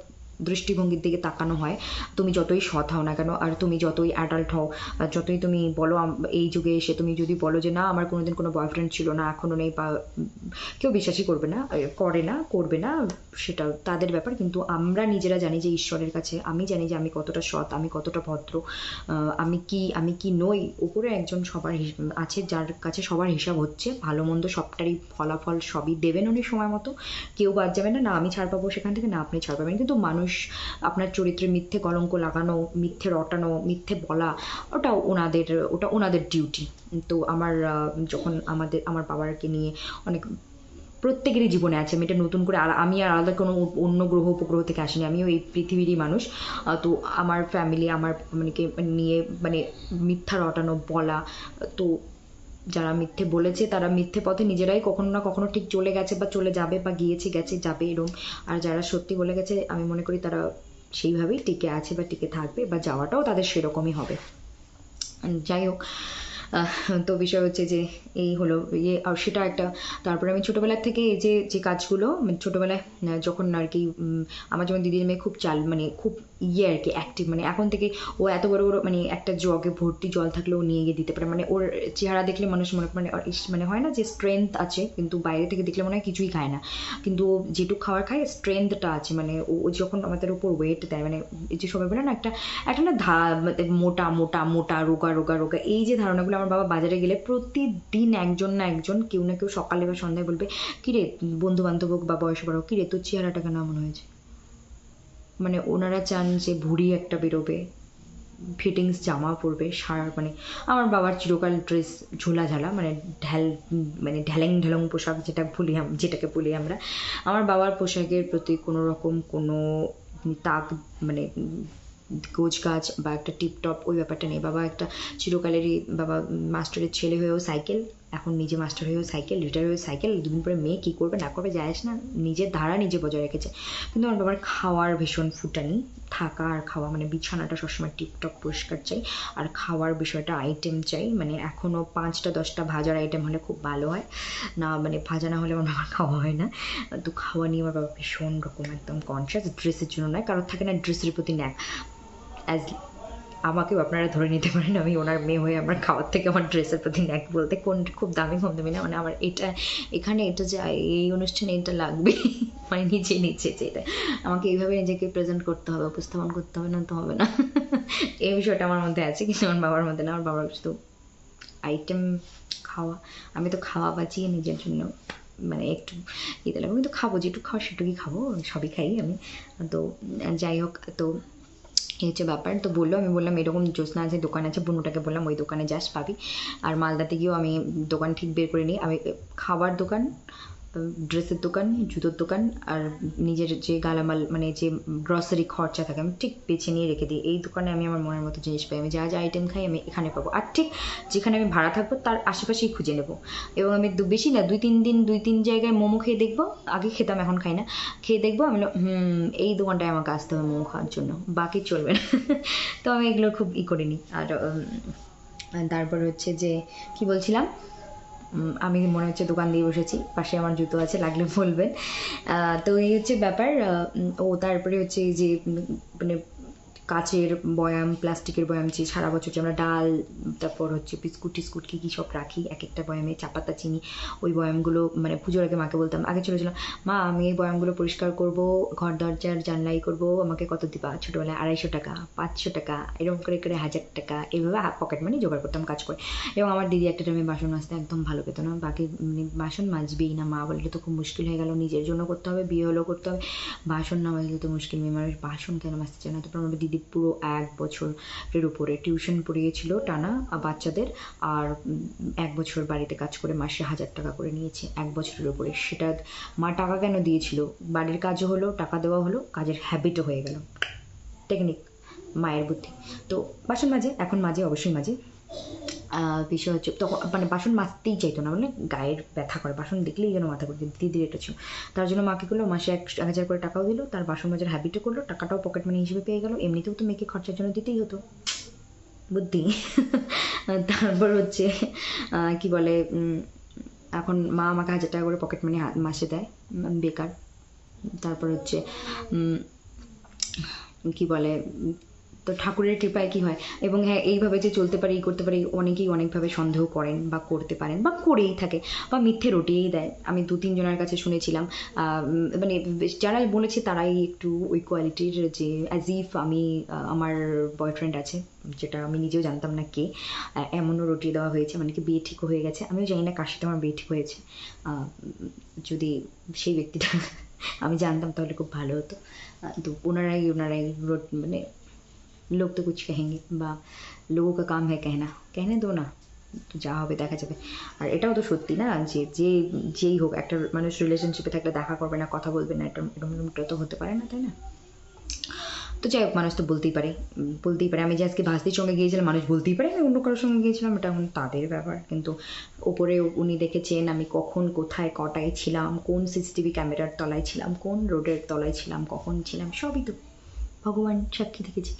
দৃষ্টিভঙ্গির দিকে তাকানো হয়। তুমি যতই সৎ হও না কেন, আর তুমি যতই অ্যাডাল্ট হও, যতই তুমি বলো এই যুগে এসে তুমি যদি বলো যে না আমার কোনোদিন কোনো বয়ফ্রেন্ড ছিল না, এখনও নেই, বা কেউ বিশ্বাসই করবে না, করবে না, সেটা তাদের ব্যাপার। কিন্তু আমরা নিজেরা জানি যে ঈশ্বরের কাছে আমি জানি যে আমি কতটা সৎ, আমি কতটা ভদ্র, আমি কি নই। উপরে একজন সবার আছে যার কাছে সবার হিসাব হচ্ছে, ভালো মন্দ সবটারই ফলাফল সবই দেবেন উনি সময় মতো, কেউ বাদ যাবে না, না আমি ছাড় পাবো সেখান থেকে, না আপনি ছাড় পাবেন। কিন্তু মানুষ আপনার চরিত্রে মিথ্যে কলঙ্ক লাগানো, মিথ্যে রটানো, মিথ্যে বলা, ওটা ওনাদের ডিউটি। তো যখন আমার বাবাকে নিয়ে অনেক প্রত্যেকেরই জীবনে আছে, আমি এটা নতুন করে আমি আর আলাদা কোনো অন্য গ্রহ উপগ্রহ থেকে আসিনি, আমিও এই পৃথিবীরই মানুষ। তো আমার ফ্যামিলি আমার নিয়ে মানে মিথ্যা রটানো, বলা, তো যারা মিথ্যে বলেছে তারা মিথ্যে পথে নিজেরাই কখনো না কখনো ঠিক চলে গেছে বা চলে যাবে, বা গেছে যাবে এরম। আর যারা সত্যি বলে গেছে আমি মনে করি তারা সেইভাবেই টিকে আছে বা টিকে থাকবে, বা যাওয়াটাও তাদের সেরকমই হবে। যাই হোক, তো বিষয় হচ্ছে যে এই হলো আর সেটা একটা। তারপরে আমি ছোটোবেলার থেকে এই যে কাজগুলো ছোটোবেলায় যখন আর কি আমার যেমন দিদির মেয়ে খুব মানে খুব আর কি অ্যাক্টিভ, মানে এখন থেকে ও এত বড় মানে একটা জগে ভর্তি জল থাকলেও নিয়ে গিয়ে দিতে পারে, মানে ওর চেহারা দেখলে মানুষ মানে হয় না যে স্ট্রেংথ আছে, কিন্তু বাইরে থেকে দেখলে মনে হয় কিছুই খায় না, কিন্তু ও যেটুকু খাবার খায় স্ট্রেংথটা আছে। মানে ও যখন আমাদের উপর ওয়েট দেয়, মানে এই যে সবাই বলে না একটা না মোটা মোটা মোটা রোগা রোগা রোগা, এই যে ধারণাগুলো, আমার বাবা বাজারে গেলে প্রতিদিন একজন না একজন কেউ না কেউ সকালে বা সন্ধ্যায় বলবে কিরে বন্ধু বান্ধব হোক বা বয়স বড়, কিরে তোর চেহারাটা কেন এমন হয়েছে। মানে ওনারা চান যে ভুঁড়ি একটা বেরোবে, ফিটিংস জামা পরবে, মানে আমার বাবার চিরকাল ড্রেস ঝোলাঝালা, মানে ঢ্যালেং পোশাক যেটাকে বলি আমরা। আমার বাবার পোশাকের প্রতি কোনো রকম কোনো তাক মানে গোছ গাছ বা একটা টিপটপ ওই ব্যাপারটা নেই। বাবা একটা চিরকালেরই, বাবা মাস্টারের ছেলে হয়েও সাইকেল, এখন নিজে মাস্টার হয়েও সাইকেল, রিটায়ার হয়েও সাইকেল, দুদিন পরে মেয়ে কী করবে না করবে যায় না, নিজের ধারা নিজে বজায় রেখেছে। কিন্তু আমার বাবার খাওয়ার ভীষণ ফুটানি, থাকা আর খাওয়া, মানে বিছানাটা সবসময় টিপটপ পরিষ্কার চাই, আর খাওয়ার বিষয়টা আইটেম চাই, মানে এখনও 5টা 10টা ভাজার আইটেম হলে খুব ভালো হয়, না মানে ভাজা না হলে আমার বাবার খাওয়া হয় না। তো খাওয়া নিয়ে আমার বাবা ভীষণ রকম একদম কনসিয়াস, ড্রেসের জন্য নয়, কারোর থাকে না ড্রেসের প্রতি ন্যাক, অ্যাজ আমাকেও আপনারা ধরে নিতে পারেন আমি ওনার মেয়ে হয়ে আমার খাওয়ার থেকে আমার ড্রেসের প্রতি ন্যাক বলতে কোন খুব দামি কম দামি না, মানে আমার এটা এখানে এটা যে এই অনুষ্ঠানে এটা লাগবে, মানে নিচে যেটা আমাকে এইভাবে নিজেকে প্রেজেন্ট করতে হবে, উপস্থাপন করতে হবে, না তো হবে না। এই বিষয়টা আমার মধ্যে আছে, কিন্তু আমার বাবার মধ্যে না। আমার বাবার শুধু আইটেম খাওয়া, আমি তো খাওয়া বাঁচিয়ে নিজের জন্য মানে একটু ইতে লাগবে, কিন্তু খাবো যেটুকু খাওয়া সেটুকুই খাবো, সবই খাই আমি। তো যাই হোক, তো এই হচ্ছে ব্যাপার। তো বললো, আমি বললাম এরকম জ্যোৎস্না আছে দোকান আছে, বুনুটাকে বললাম ওই দোকানে যাস পাবি। আর মালদাতে গিয়েও আমি দোকান ঠিক বের করে নিই, আমি খাবার দোকান, ড্রেসের দোকান, জুতোর দোকান, আর নিজের যে গালামাল মানে যে গ্রসারি খরচা থাকে আমি ঠিক বেছে নিয়ে রেখে দিই। এই দোকানে আমি আমার মনের মতো জিনিস পাই, আমি যা যা আইটেম খাই আমি এখানে পাবো, আর ঠিক যেখানে আমি ভাড়া থাকবো তার আশেপাশেই খুঁজে নেবো। এবং আমি বেশি না 2-3 দিন 2-3 জায়গায় মোমো খেয়ে দেখবো, আগে খেতাম এখন খাই না, খেয়ে দেখবো আমি এই দোকানটায় আমাকে আসতে হবে মোমো খাওয়ার জন্য, বাকি চলবে না। তো আমি এগুলো খুব করে নিই। আর তারপর হচ্ছে যে কি বলছিলাম, আমি মনে হচ্ছে দোকান দিয়ে বসেছি, পাশে আমার জুতো আছে, লাগলে বলবেন। তো এই হচ্ছে ব্যাপার। ও তারপরে হচ্ছে এই যে মানে কাচের বয়াম, প্লাস্টিকের বয়াম, যে সারা বছর যে আমরা ডাল, তারপর হচ্ছে বিস্কুট টিস্কুট কী সব রাখি এক একটা বয়ামে, চাপাতা চিনি, ওই বয়ামগুলো মানে পুজোর আগে মাকে বলতাম, আগে ছোটোছিলাম, মা আমি এই বয়ামগুলো পরিষ্কার করব, ঘর দরজার জানলাই করব, আমাকে কত দিবা? ছোটোবেলায় 250 টাকা, 500 টাকা, এরকম করে 1000 টাকা, এইভাবে পকেট মানি জোগাড় করতাম কাজ করে। এবং আমার দিদি একটা টাইমে বাসন মাজতে একদম ভালো পেত না, বাকি মানে বাসন মাজবেই না, মা বললে তো খুব মুশকিল হয়ে গেল, নিজের জন্য করতে হবে, বিয়ে হলেও করতে হবে, বাসন না মাজলে তো মুশকিল, মেয়ে মানুষ বাসন কেন মাজতে চায় না। তারপর আমার দিদি পুরো 1 বছরের উপরে টিউশন পড়িয়েছিল টানা বাচ্চাদের, আর 1 বছর বাড়িতে কাজ করে মাসে 1000 টাকা করে নিয়েছে 1 বছরের উপরে। সেটা মা টাকা কেন দিয়েছিল? বাড়ির কাজও হলো, টাকা দেওয়া হলো, কাজের হ্যাবিটও হয়ে গেল, টেকনিক, মায়ের বুদ্ধি। তো বাসন মাজে, এখন মাজে, অবশ্যই মাজে। বিষয় হচ্ছে তখন মানে বাসন মাজতেই চাইতো না, মানে গায়ের ব্যথা করে, বাসন দেখলেই যেন মাথা করে, দিদির এটা ছিল। তার জন্য মা কী করলো, মাসে 1000 করে টাকাও দিল, তার বাসন মাজার হ্যাবিটও করলো, টাকাটাও পকেট মানি হিসেবে পেয়ে গেল, এমনিতেও তো মেয়েকে খরচার জন্য দিতেই হতো, বুদ্ধি। তারপর হচ্ছে কি বলে, এখন মা আমাকে 1000 টাকা করে পকেট মানি মাসে দেয়, বেকার। তারপর হচ্ছে কি বলে, তো ঠাকুরের কৃপায় কি হয়, এবং হ্যাঁ এইভাবে যে চলতে পারি, করতে পারি, অনেকেই অনেকভাবে সন্দেহ করেন বা করতে পারেন বা করেই থাকে বা মিথ্যে রটিয়েই দেয়। আমি 2-3 জনের কাছে শুনেছিলাম, মানে যারা বলেছে তারাই একটু ওই কোয়ালিটির, যে অ্যাজ ইফ আমি আমার বয়ফ্রেন্ড আছে, যেটা আমি নিজেও জানতাম না কে, এমনও রটিয়ে দেওয়া হয়েছে, মানে কি বিয়ে ঠিক হয়ে গেছে, আমিও জানি না কার সাথে আমার বিয়ে ঠিক হয়েছে, যদি সেই ব্যক্তিটা আমি জানতাম তাহলে খুব ভালো হতো। তো ওনারাই মানে লোক তো কুছ কহেঙ্গে, বা লোগোं का काम है कहना, कहने दो না, তো যা হবে দেখা যাবে। আর এটাও তো সত্যি না, যেই হোক একটা মানুষ রিলেশনশিপে থাকলে দেখা করবে না, কথা বলবে না, এটা তো হতে পারে না, তাই না? তো যাই হোক, মানুষ তো বলতেই পারে। আমি যে আজকে ভাস্তির সঙ্গে গিয়েছিলাম, মানুষ বলতেই পারে আমি অন্য কারোর সঙ্গে গিয়েছিলাম, এটা এখন তাদের ব্যাপার। কিন্তু ওপরে উনি দেখেছেন আমি কখন কোথায় কটায় ছিলাম, কোন সিসিটিভি ক্যামেরার তলায় ছিলাম, কোন রোডের তলায় ছিলাম, কখন ছিলাম, সবই তো ভগবান সাক্ষী দেখেছি।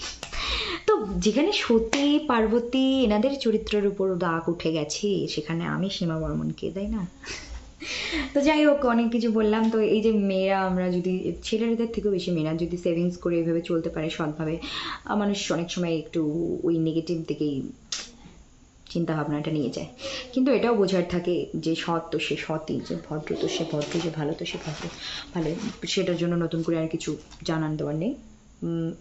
তো যেখানে সতী পার্বতী এনাদের চরিত্রের উপর দাগ উঠে গেছে, সেখানে আমি সীমা বর্মনকে, তাই না? তো যাই হোক, অনেক কিছু বললাম। তো এই যে মেয়েরা, আমরা যদি ছেলেদের থেকেও বেশি মেয়েরা যদি সেভিংস করে এইভাবে চলতে পারে সৎভাবে, মানুষ অনেক সময় একটু ওই নেগেটিভ দিকেই চিন্তা ভাবনাটা নিয়ে যায়। কিন্তু এটাও বোঝার থাকে যে সৎ তো সে সৎই, যে ভদ্র তো সে ভদ্র, যে ভালো তো সে ভালো, সেটার জন্য নতুন করে আর কিছু জানান দেওয়ার নেই।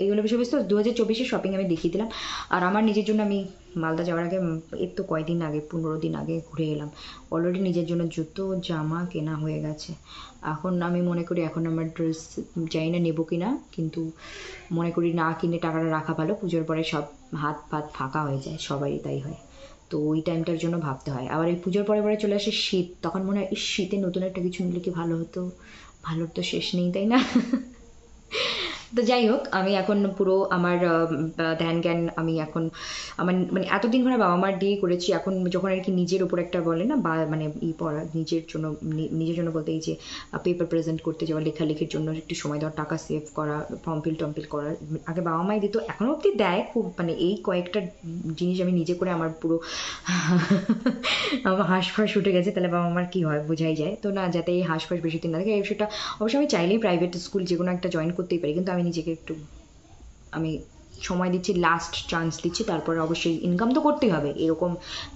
এই হলো বিষয়বস্তু। 2024 শপিং আমি দেখিয়ে দিলাম। আর আমার নিজের জন্য আমি মালদা যাওয়ার আগে, এর তো কয়দিন আগে, 15 দিন আগে ঘুরে এলাম, অলরেডি নিজের জন্য জুতো জামা কেনা হয়ে গেছে। এখন আমি মনে করি এখন আমার ড্রেস জানি না নেবো কিনা, কিন্তু মনে করি না কিনে টাকাটা রাখা ভালো, পুজোর পরে সব হাত পাত ফাঁকা হয়ে যায়, সবারই তাই হয়। তো ওই টাইমটার জন্য ভাবতে হয়। আবার এই পুজোর পরে পরে চলে আসে শীত, তখন মনে হয় এই শীতে নতুন একটা কিছু নিলে কি ভালো হতো, ভালোর তো শেষ নেই, তাই না? তো যাই হোক, আমি এখন পুরো আমার ধ্যান জ্ঞান আমি এখন আমার মানে এতদিন ধরে বাবা মার দিয়ে করেছি। এখন যখন আর কি নিজের ওপর একটা বলে না, বা মানে পড়া নিজের জন্য, নিজের জন্য বলতে এই যে পেপার প্রেজেন্ট করতে যাওয়া, লেখালেখির জন্য একটু সময় দেওয়া, টাকা সেভ করা, ফর্ম টম্পিল করা, আগে বাবা মাই দিত, এখনও অব্দি দেয় খুব, মানে এই কয়েকটা জিনিস আমি নিজে করে আমার পুরো আমার হাঁসফাঁস উঠে গেছে। তাহলে বাবা মার কী হয় বোঝাই যায়। তো না, যাতে এই হাঁসফাঁস বেশি দিন না থাকে, এই বিষয়টা অবশ্যই আমি চাইলেই প্রাইভেট স্কুল যে কোনো একটা জয়েন করতেই পারি, কিন্তু আমি নিজেকে একটু আমি সময় দিচ্ছি, লাস্ট চান্স দিচ্ছি। তারপরে অবশ্যই ইনকাম তো করতেই হবে। এরকম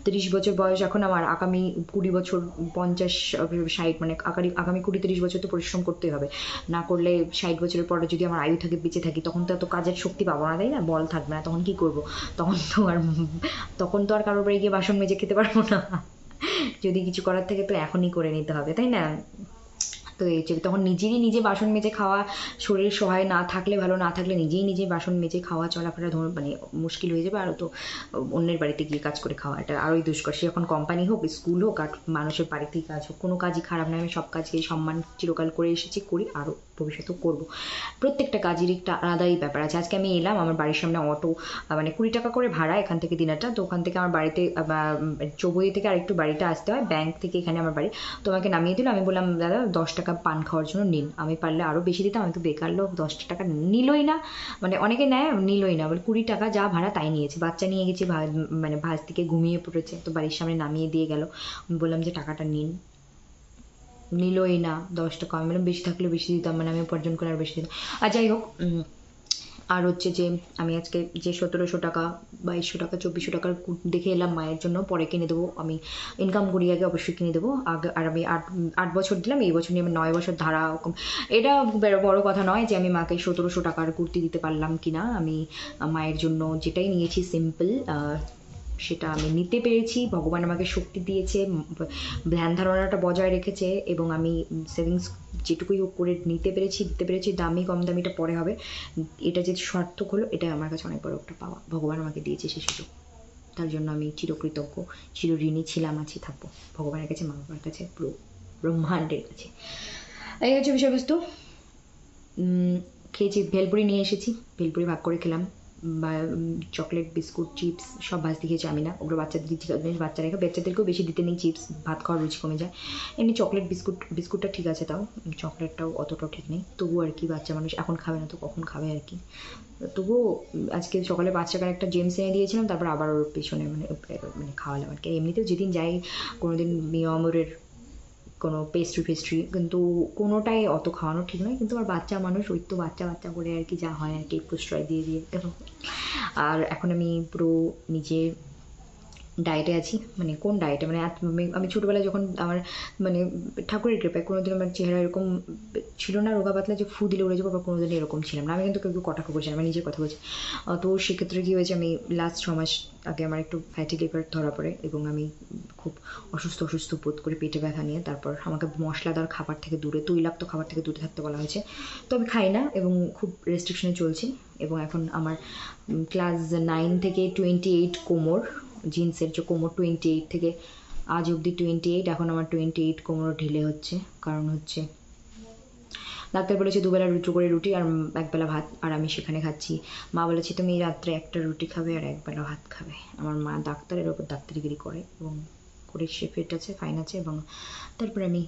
30 বছর বয়স এখন আমার, আগামী 20 বছর 50 60, মানে আগামী 20-30 বছর তো পরিশ্রম করতেই হবে। না করলে 60 বছরের পরে যদি আমার আয়ু থাকে, বেঁচে থাকি, তখন তো এত কাজের শক্তি পাবো না, তাই না? বল থাকবে না, তখন কি করব? তখন তো আর কারোর বাড়ি গিয়ে বাসন মেজে খেতে পারবো না। যদি কিছু করার থাকে তো এখনই করে নিতে হবে, তাই না? তো এই যে তখন নিজেরই নিজে বাসন মেজে খাওয়া, শরীর সহায় না থাকলে ভালো, না থাকলে নিজেই নিজে বাসন মেজে খাওয়া চলাফেরা ধরুন মানে মুশকিল হয়ে যাবে। আরও তো অন্যের বাড়িতে গিয়ে কাজ করে খাওয়া, এটা আরোই দুষ্কর। সে এখন কোম্পানি হোক, স্কুল হোক, আর মানুষের বাড়িতেই কাজ হোক, কোনো কাজই খারাপ নয়। আমি সব কাজকেই সম্মান চিরকাল করে এসেছি, করি, আরও ভবিষ্যতেও করবো। প্রত্যেকটা কাজেরই একটা আলাদাই ব্যাপার আছে। আজকে আমি এলাম, আমার বাড়ির সামনে অটো, মানে 20 টাকা করে ভাড়া এখান থেকে দিনাটা। তো ওখান থেকে আমার বাড়িতে চৌবই থেকে আরেকটু বাড়িতে আসতে হয়, ব্যাংক থেকে এখানে আমার বাড়ি। তোমাকে নামিয়ে দিল, আমি বললাম দাদা 10 টাকা পান খাওয়ার জন্য নিন। আমি পারলে আরও বেশি দিতাম, আমি তো বেকার লোক, 10 টাকা নিলই না, মানে অনেকে নেয়, নিলই না, বলে 20 টাকা যা ভাড়া তাই নিয়েছে। বাচ্চা নিয়ে গেছি, মানে ভাঁজ থেকে ঘুমিয়ে পড়েছে, তো বাড়ির সামনে নামিয়ে দিয়ে গেল। আমি বললাম যে টাকাটা নিন, নিলই না 10 টাকা। আমি বললাম বেশি থাকলে বেশি দিতাম, মানে আমি উপার্জন করে আর বেশি দিতাম। আর যাই হোক, আর হচ্ছে যে আমি আজকে যে 1700 টাকা, 2200 টাকা, 2400 টাকার দেখে এলাম মায়ের জন্য, পরে কিনে দেবো। আমি ইনকাম করি আগে, অবশ্যই কিনে দেবো আগে। আর আমি 8 বছর দিলাম, এই বছর নিয়ে আমি 9 বছর ধারা। এটা বড় কথা নয় যে আমি মাকে 1700 টাকার কুর্তি দিতে পারলাম কিনা। আমি মায়ের জন্য যেটাই নিয়েছি সিম্পল, সেটা আমি নিতে পেরেছি। ভগবান আমাকে শক্তি দিয়েছে, ধ্যান ধারণাটা বজায় রেখেছে, এবং আমি সেভিংস যেটুকুই হোক করে নিতে পেরেছি, দিতে পেরেছি। দামি কম দামিটা পরে হবে, এটা যে সার্থক হলো, এটা আমার কাছে অনেক বড় একটা পাওয়া। ভগবান আমাকে দিয়েছে সে সুযোগ, তার জন্য আমি চিরকৃতজ্ঞ, চিরঋণী ছিলাম, আছি, থাকবো ভগবানের কাছে, মা বাবার কাছে, পুরো ব্রহ্মাণ্ডের কাছে। এই হচ্ছে বিষয়বস্তু। খেয়েছি, ভেলপুরি নিয়ে এসেছি, ভেলপুরি ভাগ করে খেলাম, বা চকলেট, বিস্কুট, চিপস সব ভাজতে খেয়েছি আমি না, ওগুলো বাচ্চাদের দিচ্ছি। বাচ্চারা খায়, বাচ্চাদেরকেও বেশি দিতে নেই চিপস, ভাত খাওয়ার রুচি কমে যায়। এমনি চকলেট, বিস্কুটটা ঠিক আছে, তাও চকলেটটাও অতটাও ঠিক নেই, তবুও আর কি, বাচ্চা মানুষ এখন খাবে না তো কখন খাবে আর কি। তবুও আজকে সকালে 5 টাকার একটা জেমস এনে দিয়েছিলাম, তারপর আবার ওর পেছনে মানে খাওয়ালাম আর কি। এমনিতেও যেদিন যাই, কোনোদিন মিয়ামরের কোনো পেস্ট্রি, কিন্তু কোনোটাই অত খাওয়ানো ঠিক নয়। কিন্তু আমার বাচ্চা মানুষ, ওই তো বাচ্চা করে আর কি, যা হয় আর কি, প্রশ্রয় দিয়ে আর এখন আমি পুরো নিজে ডায়েটে আছি। মানে কোন ডায়েটে, মানে আমি ছোটোবেলায় যখন আমার মানে ঠাকুরের কৃপায় কোনোদিন আমার চেহারা এরকম ছিল না, রোগা পাতলা যে ফু দিলে উড়ে যাবো, বা কোনোদিন এরকম ছিলাম না। আমি কিন্তু কেউ কটাক্ষ করছি না, আমি নিজের কথা বলছি। তো সেক্ষেত্রে কী হয়েছে, আমি লাস্ট 6 মাস আগে আমার একটু ফ্যাটি লিভার ধরা পড়ে, এবং আমি খুব অসুস্থ বোধ করি, পেটে ব্যথা নিয়ে। তারপর আমাকে মশলাদার খাবার থেকে দূরে, তৈলাক্ত খাবার থেকে দূরে থাকতে বলা হয়েছে। তো আমি খাই না, এবং খুব রেস্ট্রিকশনে চলছি। এবং এখন আমার ক্লাস 9 থেকে 28 কোমর, জিন্সের যে কোমর 28 থেকে আজ অবধি 28, এখন আমার 28 কোমর ঢিলে হচ্ছে। কারণ হচ্ছে ডাক্তার বলেছে 2 বেলা করে রুটি আর 1 বেলা ভাত, আর আমি সেখানে খাচ্ছি। মা বলেছে তুমি রাত্রে একটা রুটি খাবে আর 1 বেলা ভাত খাবে। আমার মা ডাক্তারের ওপর ডাক্তারিগিরি করে, এবং করে সে ফিট আছে, ফাইন আছে। এবং তারপরে আমি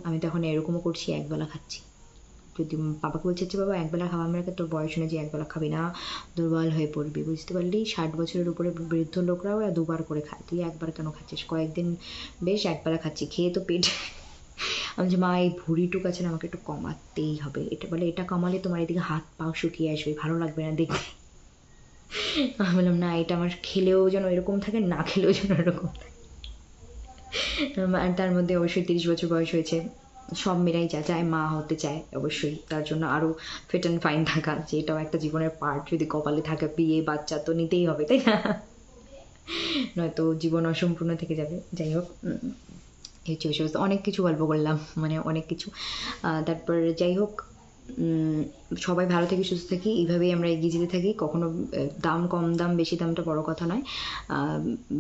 আমি তো এখন এরকমও করছি, 1 বেলা খাচ্ছি। যদি বাবাকে বলছে যে বাবা 1 বেলা খাওয়া, আমরা তোর বয়স অনুযায়ী 1 বেলা খাবি না, দুর্বল হয়ে পড়বি, বুঝতে পারলি? 60 বছরের উপরে বৃদ্ধ লোকরাও 2 বার করে খায়, তুই 1 বার কেন খাচ্ছিস? কয়েকদিন বেশ 1 বেলা খাচ্ছি, খেয়ে তো পেট। আমি যে মা, এই ভুঁড়িটুক আছে না, আমাকে একটু কমাতেই হবে। এটা বলে এটা কমালে তোমার এদিকে হাত পা শুকিয়ে আসবে, ভালো লাগবে না দেখতে। আমি বললাম না, এটা আমার খেলেও যেন এরকম থাকে, না খেলেও যেন এরকম থাকে। আর তার মধ্যে অবশ্যই 30 বছর বয়স হয়েছে, সব মেয়েরাই চায় মা হতে চায়, অবশ্যই তার জন্য আরও ফিট অ্যান্ড ফাইন থাকা, যে এটাও একটা জীবনের পার্ট। যদি কপালে থাকে বিয়ে বাচ্চা, তো নিতেই হবে, তাই না? নয়তো জীবন অসম্পূর্ণ থেকে যাবে। যাই হোক, এই হচ্ছে বিষয়বস্তু। অনেক কিছু গল্প করলাম, মানে অনেক কিছু। তারপর যাই হোক, সবাই ভালো থাকি, সুস্থ থাকি, এইভাবেই আমরা এগিয়ে যেতে থাকি। কখনো দাম কম দাম বেশি দামটা বড় কথা নয়।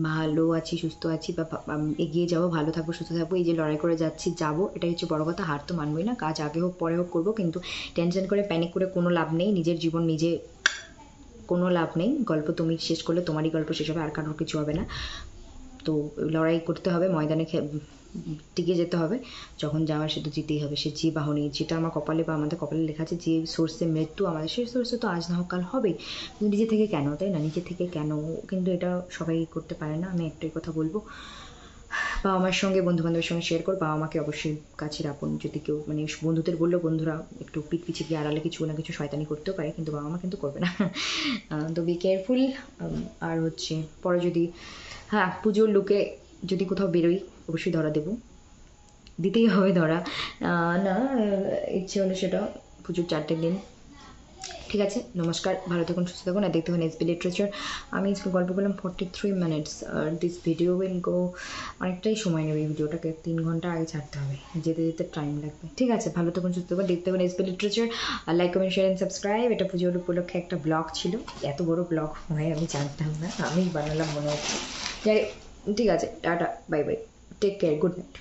ভালো আছি, সুস্থ আছি বা এগিয়ে যাবো, ভালো থাকবো, সুস্থ থাকবো, এই যে লড়াই করে যাচ্ছি, যাবো, এটাই হচ্ছে বড় কথা। হার তো মানবই না, কাজ আগে হোক পরে হোক করবো, কিন্তু টেনশন করে প্যানিক করে কোনো লাভ নেই। নিজের জীবন নিজে, কোনো লাভ নেই। গল্প তুমি শেষ করলে তোমারই গল্প শেষ হবে, আর কারোর কিছু হবে না। তো লড়াই করতে হবে, ময়দানে টিকে যেতে হবে, যখন যাওয়ার সে তো যেতেই হবে। সে যে বাহনী, যেটা আমার কপালে বা আমাদের কপালে লেখা আছে, যে সোর্সে মৃত্যু আমাদের, সেই সোর্সে তো আজ না হোক কাল হবেই। কিন্তু নিজে থেকে কেন, তাই না? নিজে থেকে কেন? কিন্তু এটা সবাই করতে পারে না। আমি একটাই কথা বলবো, বাবা মার সঙ্গে, বন্ধু বান্ধবের সঙ্গে শেয়ার কর। বাবা মাকে অবশ্যই কাছের আপন, যদি কেউ মানে বন্ধুদের বললেও বন্ধুরা একটু পিঠ পিছে গিয়ে আড়ালে কিছু না কিছু শয়তানি করতেও পারে, কিন্তু বাবা মা কিন্তু করবে না। তো বি কেয়ারফুল। আর হচ্ছে পরে যদি, হ্যাঁ, পুজোর লুকে যদি কোথাও বেরোই অবশ্যই ধরা দেবো, দিতেই হবে ধরা। না, ইচ্ছে হলো সেটা পুজোর 4টে দিন। ঠিক আছে, নমস্কার, ভালো থাকুন, সুস্থ থাকুন, আর দেখতে থাকুন এসবি লিটারেচার। আমি আজকে গল্প করলাম 43 মিনিটস, আর দিস ভিডিও উইল গো, অনেকটাই সময় নেবে। এই ভিডিওটাকে 3 ঘন্টা আগে ছাড়তে হবে, যেতে যেতে টাইম লাগবে। ঠিক আছে, ভালো থাকুন, সুস্থ থাকুন, দেখতে থাকুন এসবি লিটারেচার। আর like, comment, share and subscribe. এটা পুজোর উপলক্ষে একটা ব্লগ ছিল, এত বড় ব্লগ হয় আমি জানতাম না, আমি বানালাম মনে হচ্ছে। ঠিক আছে, টাটা, bye bye, take care, good night.